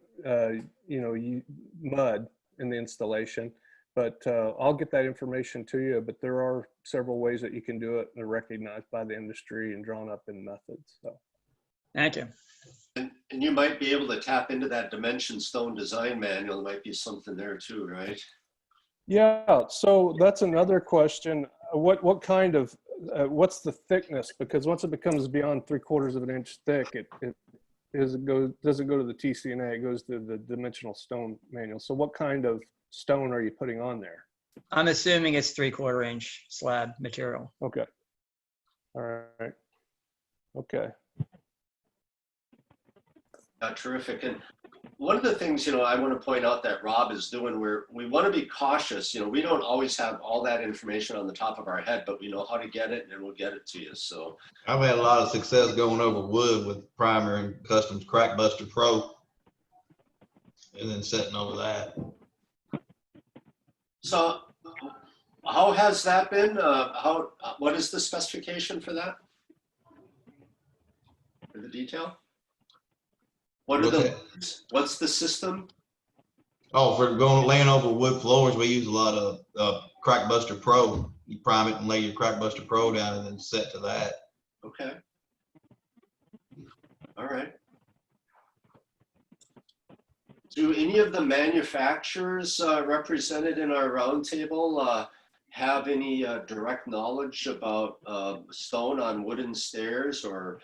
B: you know, mud in the installation. But I'll get that information to you. But there are several ways that you can do it and are recognized by the industry and drawn up in methods. So,
I: Thank you.
A: And you might be able to tap into that Dimension Stone design manual. There might be something there too, right?
B: yeah. So that's another question. What kind of what's the thickness? Because once it becomes beyond 3/4 of an inch thick, doesn't go to the TCNA. It goes to the Dimensional Stone manual. So what kind of stone are you putting on there?
I: I'm assuming it's 3/4 inch slab material.
B: Okay. All right. Okay.
A: Terrific. And one of the things, you know, I want to point out that Rob is doing, we want to be cautious. You know, we don't always have all that information on the top of our head, but we know how to get it and we'll get it to you. So
D: I've had a lot of success going over wood with Primer and Customs Crackbuster Pro, and then setting over that.
A: So how has that been? What is the specification for that? For the detail? What's the system?
D: Oh, for laying over wood floors, we use a lot of Crackbuster Pro. You prime it and lay your Crackbuster Pro down and then set to that.
A: Okay. All right. Do any of the manufacturers represented in our roundtable have any direct knowledge about stone on wooden stairs or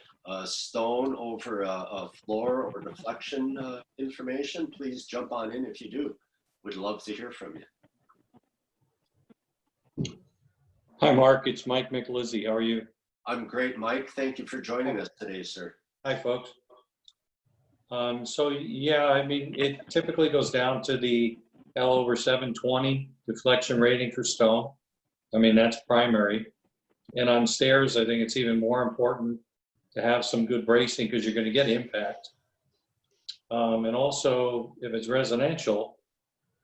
A: stone over a floor or deflection information? Please jump on in if you do. We'd love to hear from you.
J: Hi, Mark. It's Mike McLizzy. How are you?
A: I'm great, Mike. Thank you for joining us today, sir.
J: Hi, folks. So, yeah, I mean, it typically goes down to the L/720 deflection rating for stone. I mean, that's primary. And on stairs, I think it's even more important to have some good bracing because you're going to get impact. And also, if it's residential,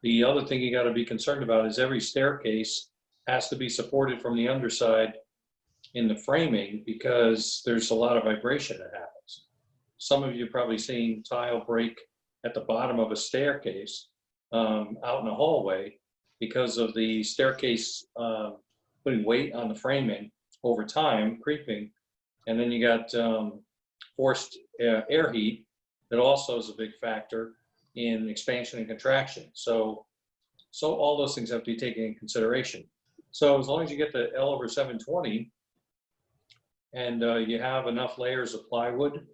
J: the other thing you got to be concerned about is every staircase has to be supported from the underside in the framing because there's a lot of vibration that happens. Some of you have probably seen tile break at the bottom of a staircase out in the hallway because of the staircase putting weight on the framing over time, creeping. And then you got forced air heat that also is a big factor in expansion and contraction. So all those things have to be taken into consideration. So as long as you get the L/720 and you have enough layers of plywood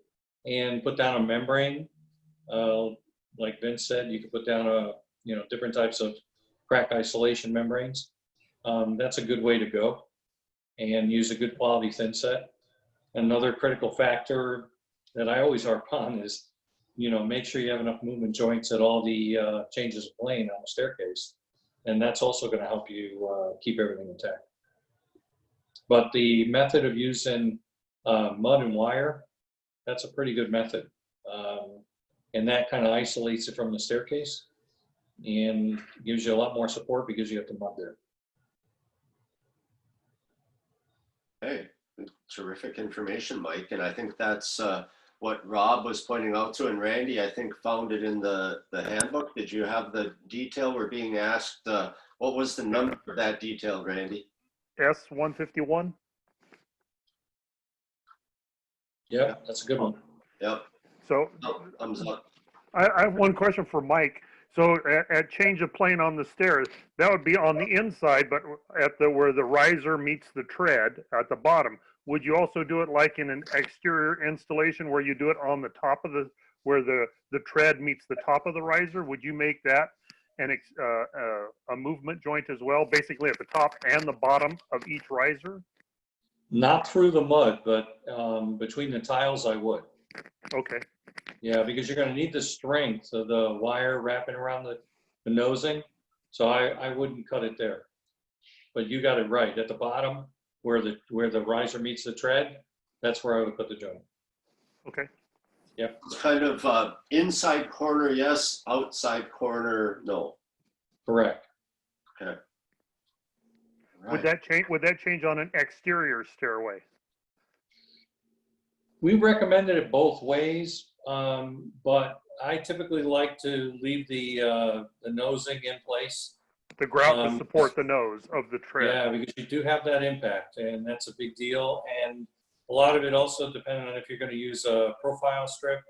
J: and put down a membrane, like Vince said, you could put down different types of crack isolation membranes. That's a good way to go, and use a good quality thin set. Another critical factor that I always harp on is, make sure you have enough movement joints at all the changes of plane on the staircase. And that's also going to help you keep everything intact. But the method of using mud and wire, that's a pretty good method. And that kind of isolates it from the staircase and gives you a lot more support because you have the mud there.
A: Hey, terrific information, Mike. And I think that's what Rob was pointing out to, and Randy, I think, found it in the handbook. Did you have the detail? We're being asked, what was the number of that detail, Randy?
C: S151.
J: Yeah, that's a good one.
A: Yep.
C: So
A: thumbs up.
C: I have one question for Mike. So at change of plane on the stairs, that would be on the inside, but at the where the riser meets the tread at the bottom. Would you also do it like in an exterior installation where you do it on the top of the where the tread meets the top of the riser? Would you make that a movement joint as well, basically at the top and the bottom of each riser?
J: Not through the mud, but between the tiles I would.
C: Okay.
J: Yeah, because you're going to need the strength of the wire wrapping around the nosing. So I wouldn't cut it there. But you got it right. At the bottom, where the riser meets the tread, that's where I would put the joint.
C: Okay.
J: Yep.
A: It's kind of inside corner, yes, outside corner, no.
J: Correct.
A: Okay.
C: Would that change on an exterior stairway?
J: We recommended it both ways, but I typically like to leave the nosing in place.
C: The grout to support the nose of the tread.
J: Yeah, because you do have that impact, and that's a big deal. And a lot of it also depending on if you're going to use a profile strip,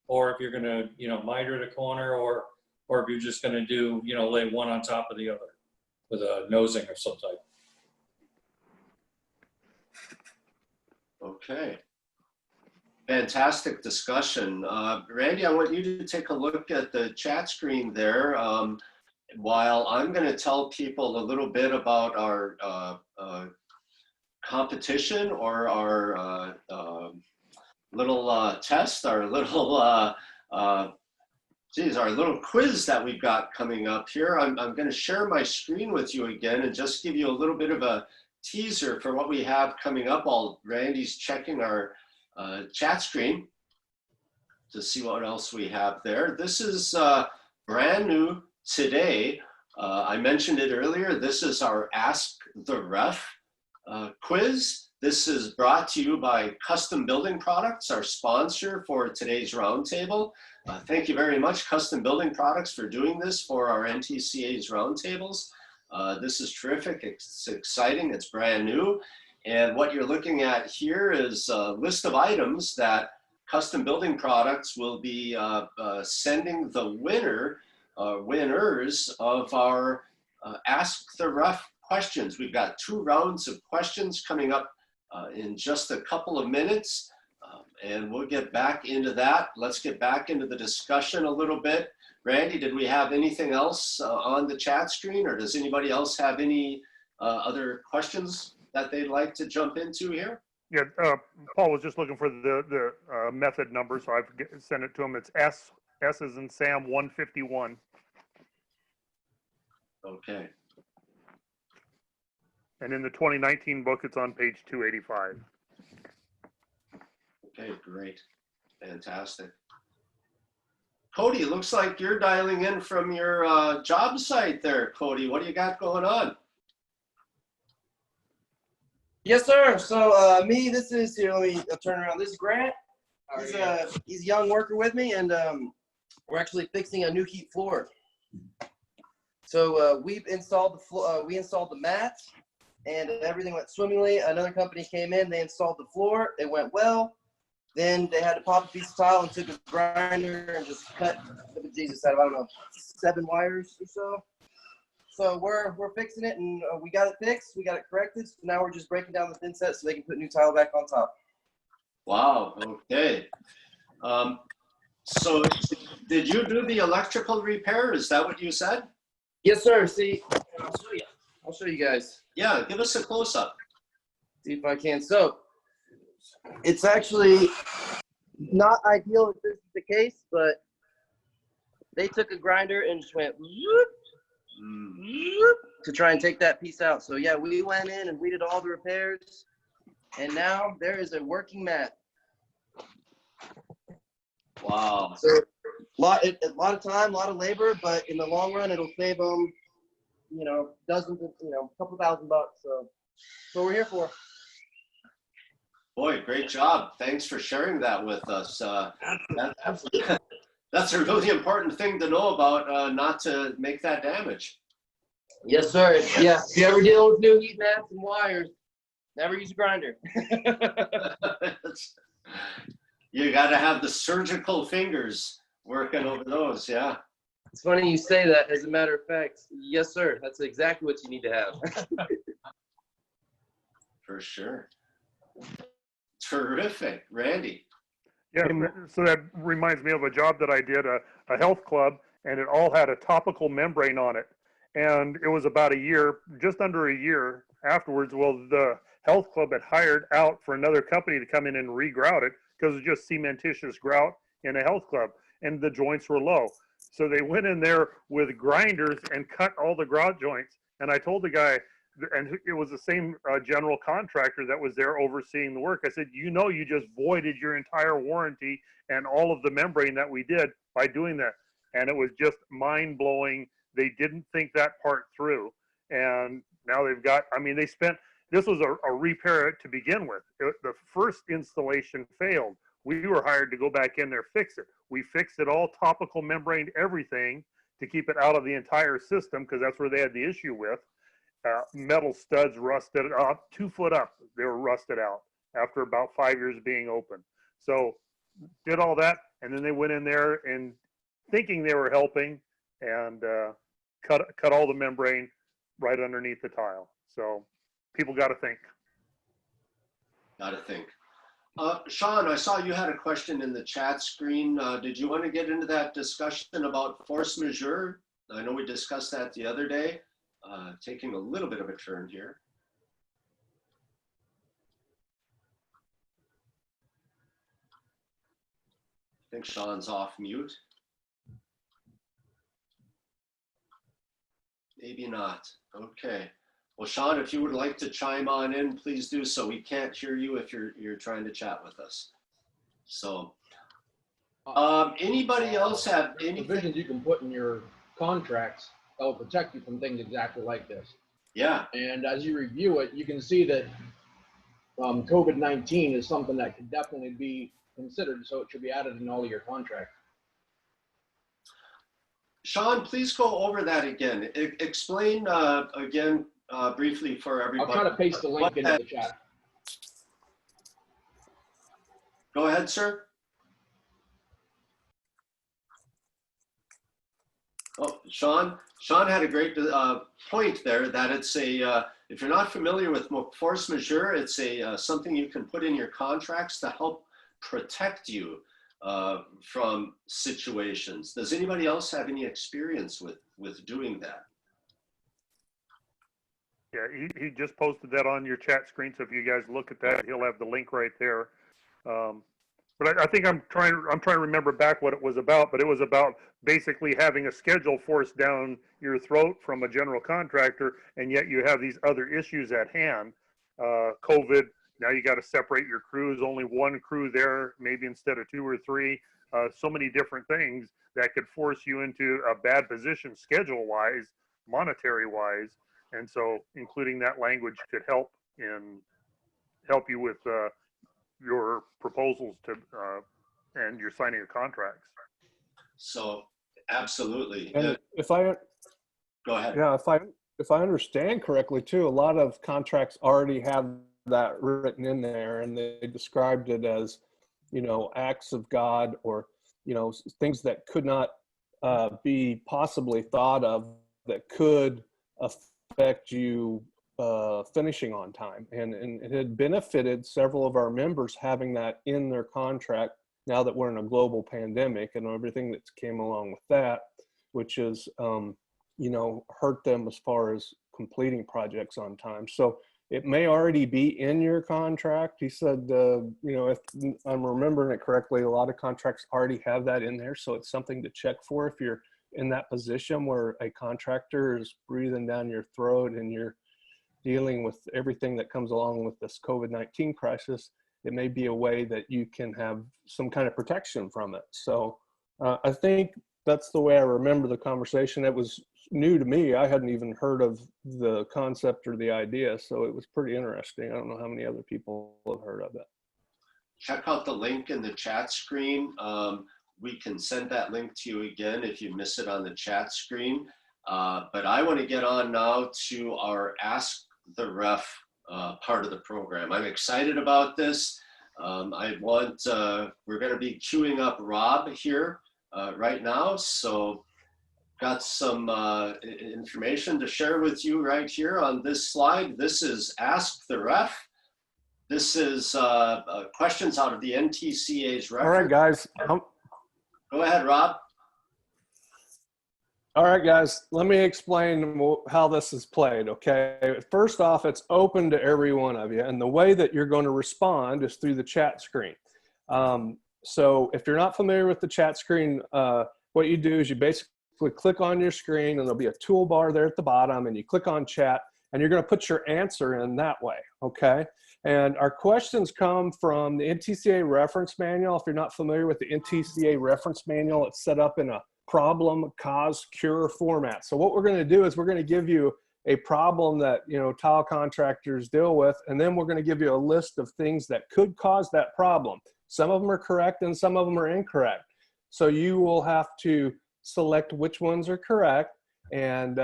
J: or if you're going to, miter the corner, or if you're just going to do, lay one on top of the other with a nosing of some type.
A: Okay. Fantastic discussion. Randy, I want you to take a look at the chat screen there while I'm going to tell people a little bit about our competition or our little test, our little, our little quiz that we've got coming up here. I'm going to share my screen with you again and just give you a little bit of a teaser for what we have coming up while Randy's checking our chat screen to see what else we have there. This is brand new today. I mentioned it earlier. This is our Ask the Ref quiz. This is brought to you by Custom Building Products, our sponsor for today's roundtable. Thank you very much, Custom Building Products, for doing this for our NTCA's roundtables. This is terrific. It's exciting. It's brand new. And what you're looking at here is a list of items that Custom Building Products will be sending the winners of our Ask the Ref questions. We've got 2 rounds of questions coming up in just a couple of minutes, and we'll get back into that. Let's get back into the discussion a little bit. Randy, did we have anything else on the chat screen, or does anybody else have any other questions that they'd like to jump into here?
C: Yeah, Paul was just looking for the method number, so I've sent it to him. It's S as in Sam 151.
A: Okay.
C: And in the 2019 book, it's on page 285.
A: Okay, great. Fantastic. Cody, it looks like you're dialing in from your job site there, Cody. What do you got going on?
K: Yes, sir. So this is, here, let me turn around. This is Grant. He's a young worker with me, and we're actually fixing a new heat floor. So we've installed the floor, we installed the mats, and everything went swimmingly. Another company came in, they installed the floor, it went well. Then they had to pop a piece of tile and took a grinder and just cut, Jesus, I don't know, 7 wires or so. So we're fixing it, and we got it fixed, we got it corrected. So now we're just breaking down the thin set so they can put new tile back on top.
A: Wow, okay. So did you do the electrical repair? Is that what you said?
K: Yes, sir. See, I'll show you guys.
A: Yeah, give us a close-up.
K: See if I can. So it's actually not ideal if this is the case, but they took a grinder and just went whoop, whoop, to try and take that piece out. So yeah, we went in and we did all the repairs, and now there is a working mat.
A: Wow.
K: So a lot of time, a lot of labor, but in the long run, it'll save them, dozens of, a couple $1,000 bucks. So that's what we're here for.
A: Boy, great job. Thanks for sharing that with us. That's a really important thing to know about, not to make that damage.
K: Yes, sir. Yeah, if you ever deal with new heat mats and wires, never use a grinder.
A: You got to have the surgical fingers working over those, yeah.
K: It's funny you say that. As a matter of fact, yes, sir. That's exactly what you need to have.
A: For sure. Terrific. Randy.
C: Yeah, so that reminds me of a job that I did, a health club, and it all had a topical membrane on it. And it was about a year, just under a year afterwards. Well, the health club had hired out for another company to come in and regrout it because it was just cementitious grout in a health club, and the joints were low. So they went in there with grinders and cut all the grout joints. And I told the guy, and it was the same general contractor that was there overseeing the work. I said, you know, you just voided your entire warranty and all of the membrane that we did by doing that. And it was just mind blowing. They didn't think that part through. And now they've got, I mean, they spent, this was a repair to begin with. The first installation failed. We were hired to go back in there, fix it. We fixed it all, topical membrane, everything to keep it out of the entire system because that's where they had the issue with. Metal studs rusted up, 2 foot up. They were rusted out after about 5 years being open. So did all that, and then they went in there and thinking they were helping and cut all the membrane right underneath the tile. So people got to think.
A: Got to think. Sean, I saw you had a question in the chat screen. Did you want to get into that discussion about force majeure? I know we discussed that the other day. Taking a little bit of a turn here. I think Sean's off mute. Maybe not. Okay. Well, Sean, if you would like to chime on in, please do so. We can't hear you if you're trying to chat with us. So, anybody else have any
L: provisions you can put in your contracts that will protect you from things exactly like this?
A: Yeah.
L: And as you review it, you can see that COVID-19 is something that could definitely be considered, so it should be added in all of your contracts.
A: Sean, please go over that again. Explain again briefly for everybody.
L: I'll try to paste the link into the chat.
A: Go ahead, sir. Oh, Sean had a great point there that it's a, if you're not familiar with force majeure, it's a something you can put in your contracts to help protect you from situations. Does anybody else have any experience with doing that?
C: Yeah, he just posted that on your chat screen. So if you guys look at that, he'll have the link right there. But I think I'm trying to remember back what it was about, but it was about basically having a schedule forced down your throat from a general contractor, and yet you have these other issues at hand. COVID, now you got to separate your crews, only one crew there, maybe instead of 2 or 3. So many different things that could force you into a bad position schedule-wise, monetary-wise. And so including that language could help you with your proposals to and your signing of contracts.
A: So absolutely.
B: And if I
A: go ahead.
B: Yeah, if I understand correctly too, a lot of contracts already have that written in there, and they described it as, you know, acts of God, or, you know, things that could not be possibly thought of that could affect you finishing on time. And it had benefited several of our members having that in their contract now that we're in a global pandemic and everything that came along with that, which is, you know, hurt them as far as completing projects on time. So it may already be in your contract. He said, you know, if I'm remembering it correctly, a lot of contracts already have that in there. So it's something to check for if you're in that position where a contractor is breathing down your throat and you're dealing with everything that comes along with this COVID-19 crisis. It may be a way that you can have some kind of protection from it. So I think that's the way I remember the conversation. It was new to me. I hadn't even heard of the concept or the idea. So it was pretty interesting. I don't know how many other people have heard of it.
A: Check out the link in the chat screen. We can send that link to you again if you miss it on the chat screen. But I want to get on now to our Ask the Ref part of the program. I'm excited about this. We're going to be queuing up Rob here right now. So got some information to share with you right here on this slide. This is Ask the Ref. This is questions out of the NTCA's record.
B: All right, guys.
A: Go ahead, Rob.
B: All right, guys, let me explain how this is played, okay? First off, it's open to every one of you, and the way that you're going to respond is through the chat screen. So if you're not familiar with the chat screen, what you do is you basically click on your screen, and there'll be a toolbar there at the bottom, and you click on chat, and you're going to put your answer in that way, okay? And our questions come from the NTCA reference manual. If you're not familiar with the NTCA reference manual, it's set up in a problem, cause, cure format. So what we're going to do is we're going to give you a problem that, you know, tile contractors deal with, and then we're going to give you a list of things that could cause that problem. Some of them are correct and some of them are incorrect. So you will have to select which ones are correct and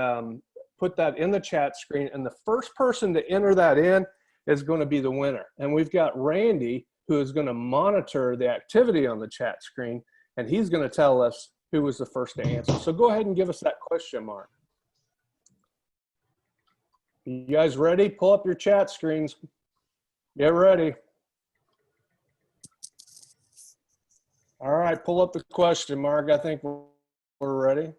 B: put that in the chat screen, and the first person to enter that in is going to be the winner. And we've got Randy, who is going to monitor the activity on the chat screen, and he's going to tell us who was the first to answer. So go ahead and give us that question mark. You guys ready? Pull up your chat screens. Get ready. All right, pull up the question mark. I think we're ready.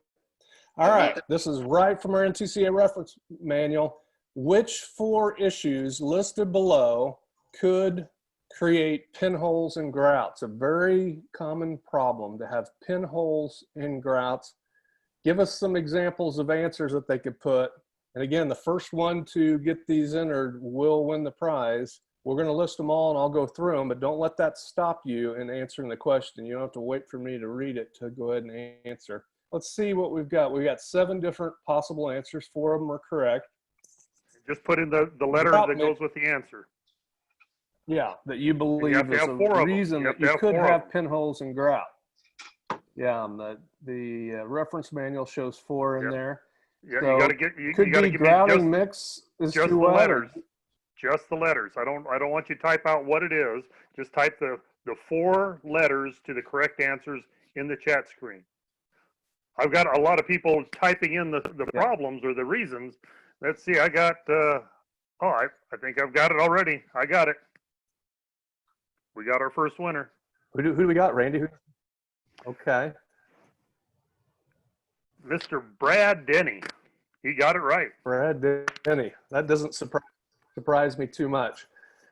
B: All right, this is right from our NTCA reference manual. Which 4 issues listed below could create pinholes and grouts? A very common problem to have pinholes and grouts. Give us some examples of answers that they could put. And again, the first one to get these entered will win the prize. We're going to list them all and I'll go through them, but don't let that stop you in answering the question. You don't have to wait for me to read it to go ahead and answer. Let's see what we've got. We've got 7 different possible answers. 4 of them are correct.
C: Just put in the letter that goes with the answer.
B: Yeah, that you believe is a reason that you could have pinholes and grout. Yeah, the reference manual shows 4 in there.
C: Yeah,
B: so
C: you got to get you
B: could
C: got to
B: be
C: give
B: grouting
C: me
B: mix is
C: just
B: too
C: the
B: wet.
C: letters. Just the letters. I don't want you to type out what it is. Just type the 4 letters to the correct answers in the chat screen. I've got a lot of people typing in the problems or the reasons. Let's see. I got. I think I've got it already. I got it. We got our first winner.
B: Who do we got, Randy? Okay.
C: Mr. Brad Denny. He got it right.
B: Brad Denny. That doesn't surprise me too much.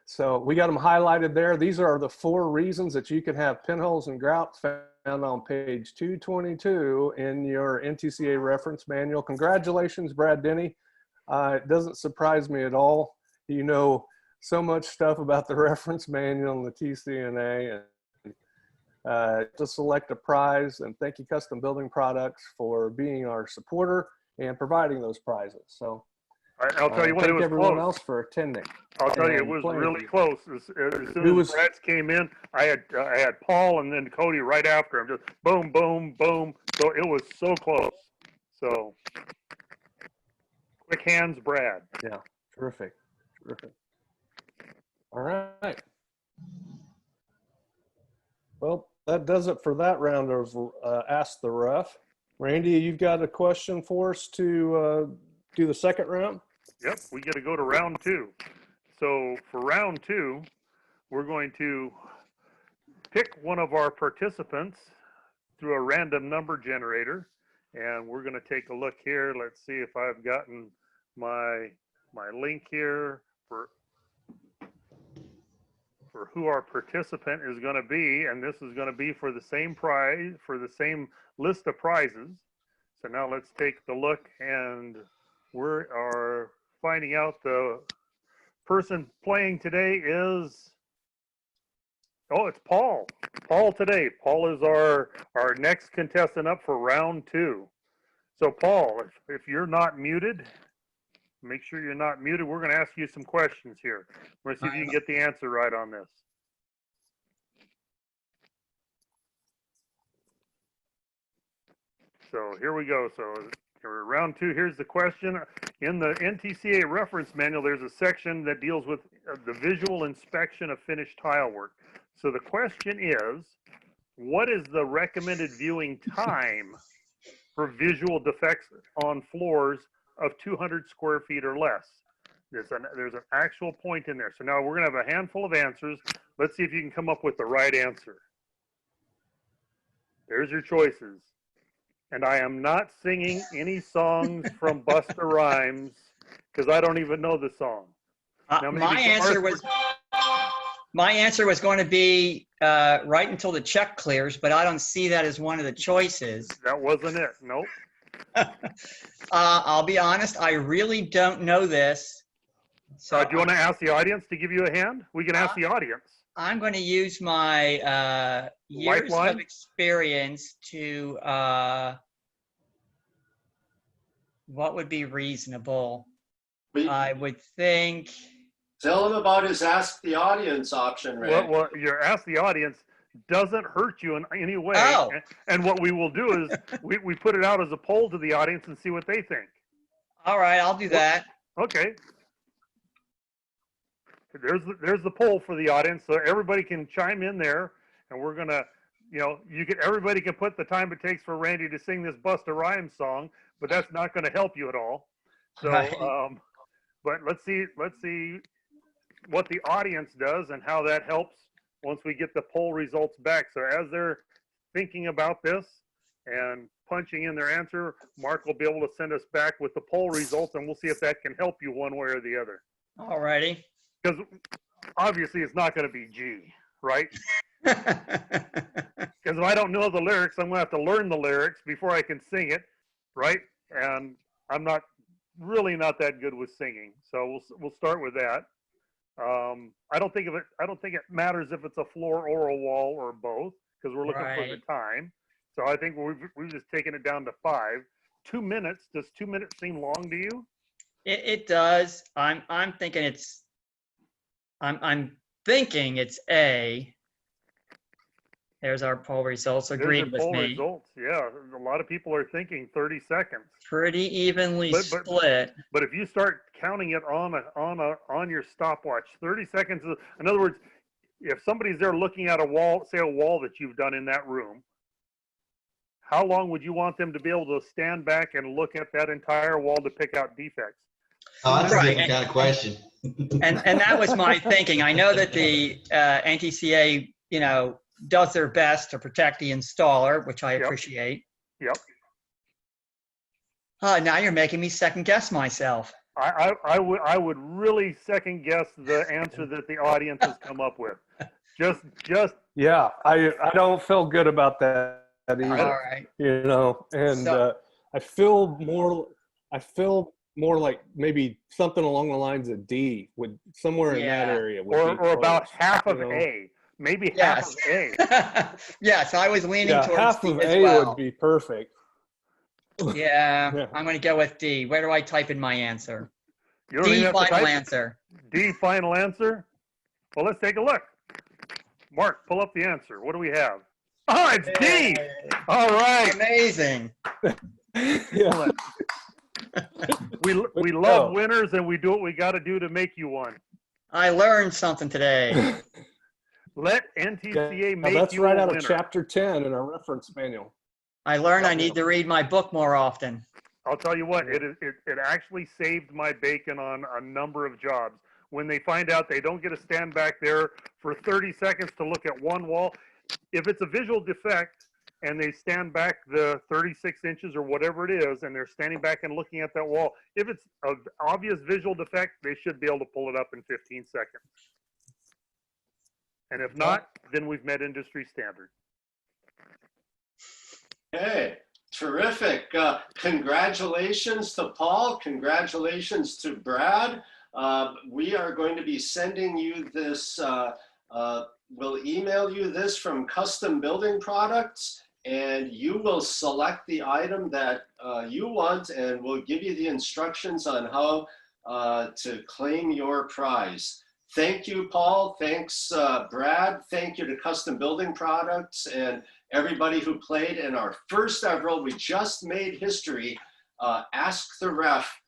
B: So we got them highlighted there. These are the 4 reasons that you can have pinholes and grouts found on page 222 in your NTCA reference manual. Congratulations, Brad Denny. It doesn't surprise me at all. You know so much stuff about the reference manual and the TCNA, and to select a prize. And thank you, Custom Building Products, for being our supporter and providing those prizes. So
C: I'll tell you what, it was
B: everyone
C: close.
B: else for attending.
C: I'll tell you, it was really close. As soon as Brad's came in, I had Paul and then Cody right after him. Just boom, boom, boom. So it was so close. So quick hands, Brad.
B: Yeah, terrific, terrific. All right. Well, that does it for that round of Ask the Ref. Randy, you've got a question for us to do the second round?
C: Yep, we get to go to round 2. So for round 2, we're going to pick one of our participants through a random number generator, and we're going to take a look here. Let's see if I've gotten my link here for who our participant is going to be, and this is going to be for the same prize, for the same list of prizes. So now let's take the look, and we are finding out the person playing today is, oh, it's Paul. Paul today. Paul is our next contestant up for round 2. So Paul, if you're not muted, make sure you're not muted. We're going to ask you some questions here. We're going to see if you can get the answer right on this. So here we go. So for round 2, here's the question. In the NTCA reference manual, there's a section that deals with the visual inspection of finished tile work. So the question is, what is the recommended viewing time for visual defects on floors of 200 square feet or less. There's an actual point in there. So now we're going to have a handful of answers. Let's see if you can come up with the right answer. There's your choices. And I am not singing any songs from Busta Rhymes because I don't even know the song. Now,
I: my answer was going to be right until the check clears, but I don't see that as one of the choices.
C: That wasn't it. Nope.
I: I'll be honest, I really don't know this. So
C: do you want to ask the audience to give you a hand? We can ask the audience.
I: I'm going to use my years
C: Lifeline?
I: of experience to what would be reasonable? I would think.
A: Tell him about his Ask the Audience option, Ray.
C: Well, your ask the audience doesn't hurt you in any way.
I: Oh.
C: And what we will do is we put it out as a poll to the audience and see what they think.
I: All right, I'll do that.
C: Okay. There's the poll for the audience, so everybody can chime in there, and we're gonna, everybody can put the time it takes for Randy to sing this Busta Rhymes song, but that's not going to help you at all. So,
I: Right.
C: But let's see what the audience does and how that helps once we get the poll results back. So as they're thinking about this and punching in their answer, Mark will be able to send us back with the poll results, and we'll see if that can help you one way or the other.
I: All righty.
C: Because obviously it's not going to be G, right? Because if I don't know the lyrics, I'm going to have to learn the lyrics before I can sing it, right? And I'm really not that good with singing, so we'll start with that. I don't think it matters if it's a floor or a wall or both, because we're looking for the time. So I think we've just taken it down to 5. 2 minutes. Does 2 minutes seem long to you?
I: It does. I'm thinking it's. I'm thinking it's A. There's our poll results. Agreed with
C: poll
I: me.
C: Results. Yeah, a lot of people are thinking 30 seconds.
I: Pretty evenly split.
C: But if you start counting it on your stopwatch, 30 seconds is, in other words, if somebody's there looking at a wall, say a wall that you've done in that room, how long would you want them to be able to stand back and look at that entire wall to pick out defects?
D: Oh, that's a different kind of question.
I: And that was my thinking. I know that the NTCA, does their best to protect the installer, which I appreciate.
C: Yep.
I: Now you're making me second guess myself.
C: I would really second guess the answer that the audience has come up with. Just.
B: Yeah, I don't feel good about that either.
I: All right.
B: And so, I feel more like maybe something along the lines of D, would somewhere in that area.
C: Or about half of A. Maybe half of A.
I: Yes, I was leaning towards
B: half
I: D
B: of
I: as
B: A
I: well.
B: would be perfect.
I: Yeah, I'm going to go with D. Where do I type in my answer?
C: You don't
I: D,
C: even have to
I: final
C: type
I: answer.
C: D, final answer? Well, let's take a look. Mark, pull up the answer. What do we have? Oh, it's D! All right.
I: Amazing.
B: Yeah.
C: We love winners, and we do what we got to do to make you one.
I: I learned something today.
C: Let NTCA make
B: that's
C: you
B: right
C: a
B: out
C: winner.
B: of chapter 10 in our reference manual.
I: I learned I need to read my book more often.
C: I'll tell you what, it actually saved my bacon on a number of jobs. When they find out they don't get to stand back there for 30 seconds to look at one wall, if it's a visual defect and they stand back the 36 inches or whatever it is, and they're standing back and looking at that wall, if it's an obvious visual defect, they should be able to pull it up in 15 seconds. And if not, then we've met industry standard.
A: Okay, terrific. Congratulations to Paul. Congratulations to Brad. We are going to be sending you this, we'll email you this from Custom Building Products, and you will select the item that you want, and we'll give you the instructions on how to claim your prize. Thank you, Paul. Thanks, Brad. Thank you to Custom Building Products and everybody who played in our first ever, we just made history, Ask the Ref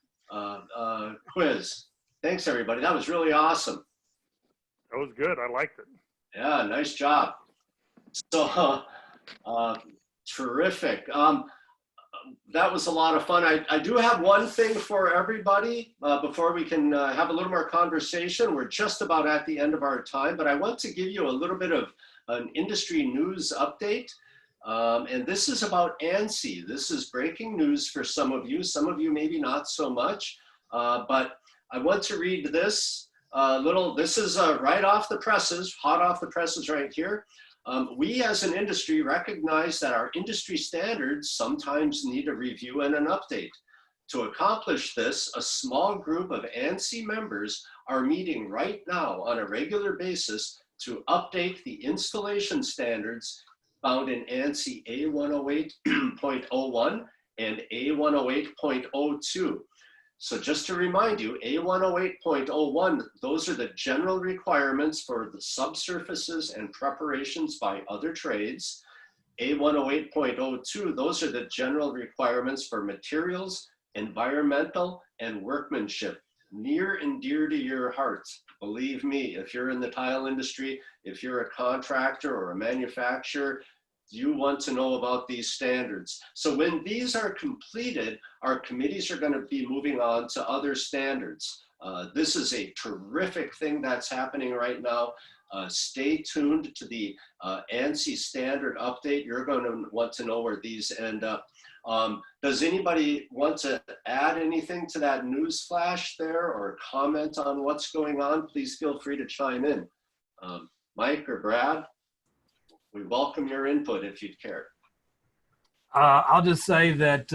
A: quiz. Thanks, everybody. That was really awesome.
C: That was good. I liked it.
A: Yeah, nice job. So, terrific. that was a lot of fun. I do have one thing for everybody before we can have a little more conversation. We're just about at the end of our time, but I want to give you a little bit of an industry news update. And this is about ANSI. This is breaking news for some of you maybe not so much, but I want to read this this is right off the presses, hot off the presses right here. We as an industry recognize that our industry standards sometimes need a review and an update. To accomplish this, a small group of ANSI members are meeting right now on a regular basis to update the installation standards found in ANSI A108.01 and A108.02. So just to remind you, A108.01, those are the general requirements for the subsurfaces and preparations by other trades. A108.02, those are the general requirements for materials, environmental, and workmanship. Near and dear to your heart. Believe me, if you're in the tile industry, if you're a contractor or a manufacturer, you want to know about these standards. So when these are completed, our committees are going to be moving on to other standards. This is a terrific thing that's happening right now. Stay tuned to the ANSI standard update. You're going to want to know where these end up. Does anybody want to add anything to that news flash there or comment on what's going on? Please feel free to chime in. Mike or Brad? We welcome your input if you'd care.
E: I'll just say that,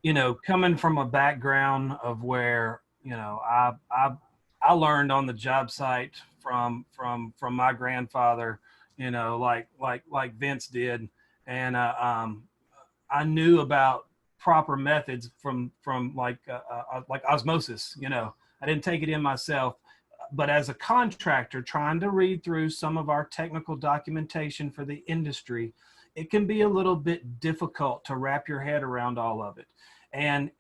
E: you know, coming from a background of where, you know, I learned on the job site from my grandfather, you know, like Vince did. And I knew about proper methods from like osmosis, you know. I didn't take it in myself. But as a contractor trying to read through some of our technical documentation for the industry, it can be a little bit difficult to wrap your head around all of it. And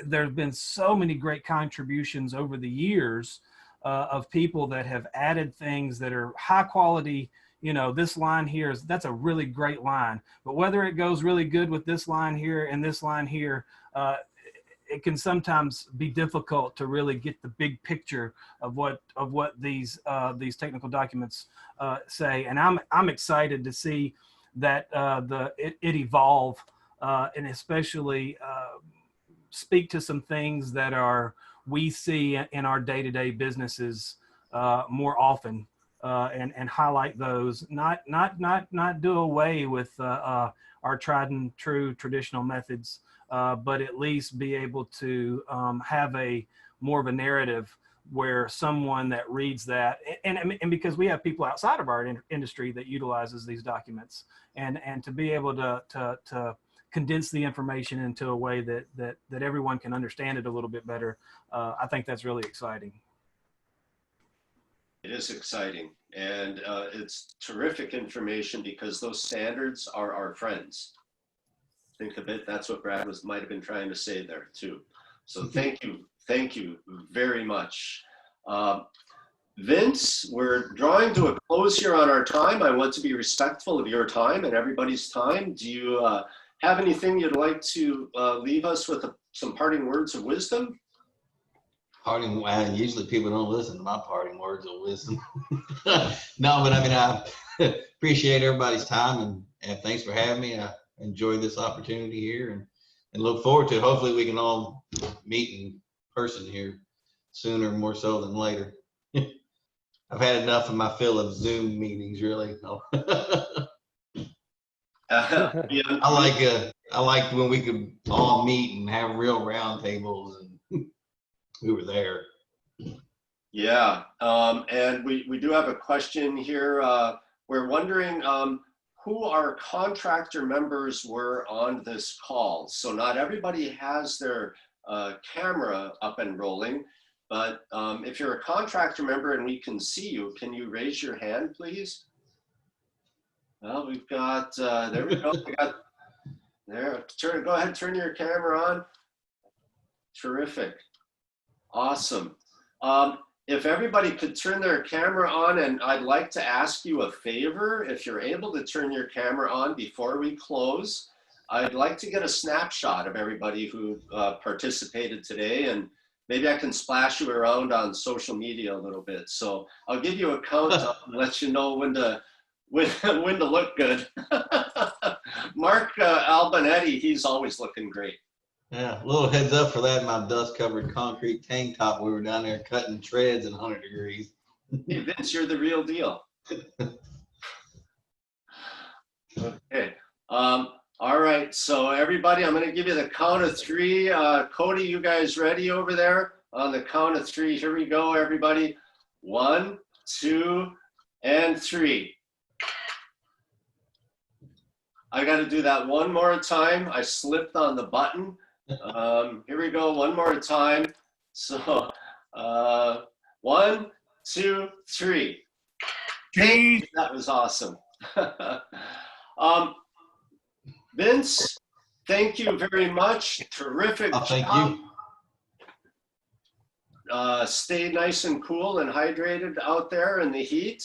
E: there's been so many great contributions over the years of people that have added things that are high quality. You know, this line here that's a really great line, but whether it goes really good with this line here and this line here, it can sometimes be difficult to really get the big picture of what these technical documents say. And I'm excited to see that it evolve and especially speak to some things that we see in our day-to-day businesses more often, and highlight those. Not do away with our tried and true traditional methods. But at least be able to have more of a narrative where someone that reads that, and because we have people outside of our industry that utilizes these documents, and to be able to condense the information into a way that everyone can understand it a little bit better, I think that's really exciting.
A: It is exciting, and it's terrific information because those standards are our friends. Think of it, that's what Brad might have been trying to say there too. So thank you very much. Vince, we're drawing to a close here on our time. I want to be respectful of your time and everybody's time. Do you have anything you'd like to leave us with some parting words of wisdom?
D: Usually people don't listen to my parting words of wisdom. No, but I mean, I appreciate everybody's time and thanks for having me. I enjoy this opportunity here and look forward to it. Hopefully we can all meet in person here sooner more so than later. I've had enough of my fill of Zoom meetings, really. I like when we could all meet and have real roundtables, and we were there.
A: Yeah, and we do have a question here. We're wondering who our contractor members were on this call. So not everybody has their camera up and rolling, but if you're a contractor member and we can see you, can you raise your hand, please? Well, we've got, there we go. We got, there, go ahead and turn your camera on. Terrific. Awesome. If everybody could turn their camera on, and I'd like to ask you a favor, if you're able to turn your camera on before we close, I'd like to get a snapshot of everybody who participated today, and maybe I can splash you around on social media a little bit. So I'll give you a countdown and let you know when to look good. Mark Albonetti, he's always looking great.
D: Yeah, a little heads up for that. My dust-covered concrete tank top. We were down there cutting treads in 100 degrees.
A: Hey, Vince, you're the real deal. Okay. All right. So everybody, I'm going to give you the count of 3. Cody, you guys ready over there? On the count of 3, here we go, everybody. 1, 2, and 3. I got to do that one more time. I slipped on the button. Here we go, one more time. So 1, 2, 3. Hey, that was awesome. Vince, thank you very much. Terrific job.
D: Thank you.
A: Stay nice and cool and hydrated out there in the heat.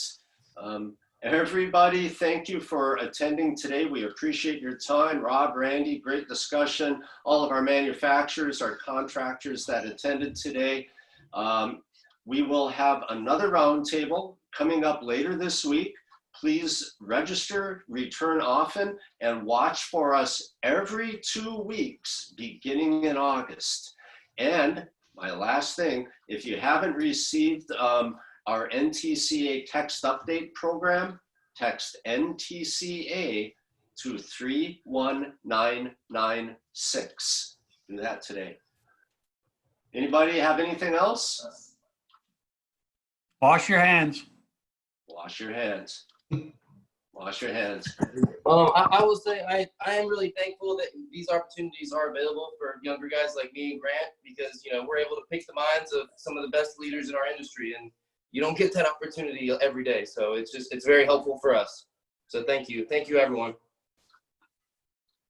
A: Everybody, thank you for attending today. We appreciate your time. Rob, Randy, great discussion. All of our manufacturers, our contractors that attended today. We will have another roundtable coming up later this week. Please register, return often, and watch for us every 2 weeks beginning in August. And my last thing, if you haven't received our NTCA text update program, text NTCA to 31996. Do that today. Anybody have anything else?
M: Wash your hands.
A: Wash your hands. Wash your hands.
K: I will say I am really thankful that these opportunities are available for younger guys like me and Grant, because we're able to pick the minds of some of the best leaders in our industry, and you don't get that opportunity every day. So it's very helpful for us. So thank you everyone.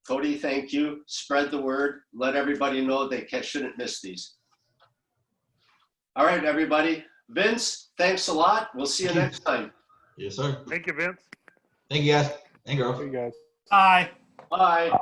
A: Cody, thank you. Spread the word. Let everybody know they shouldn't miss these. All right, everybody. Vince, thanks a lot. We'll see you next time.
D: Yes, sir.
C: Thank you, Vince.
D: Thank you, guys. Thank you, girls.
B: Hey, guys.
M: Bye.
A: Bye.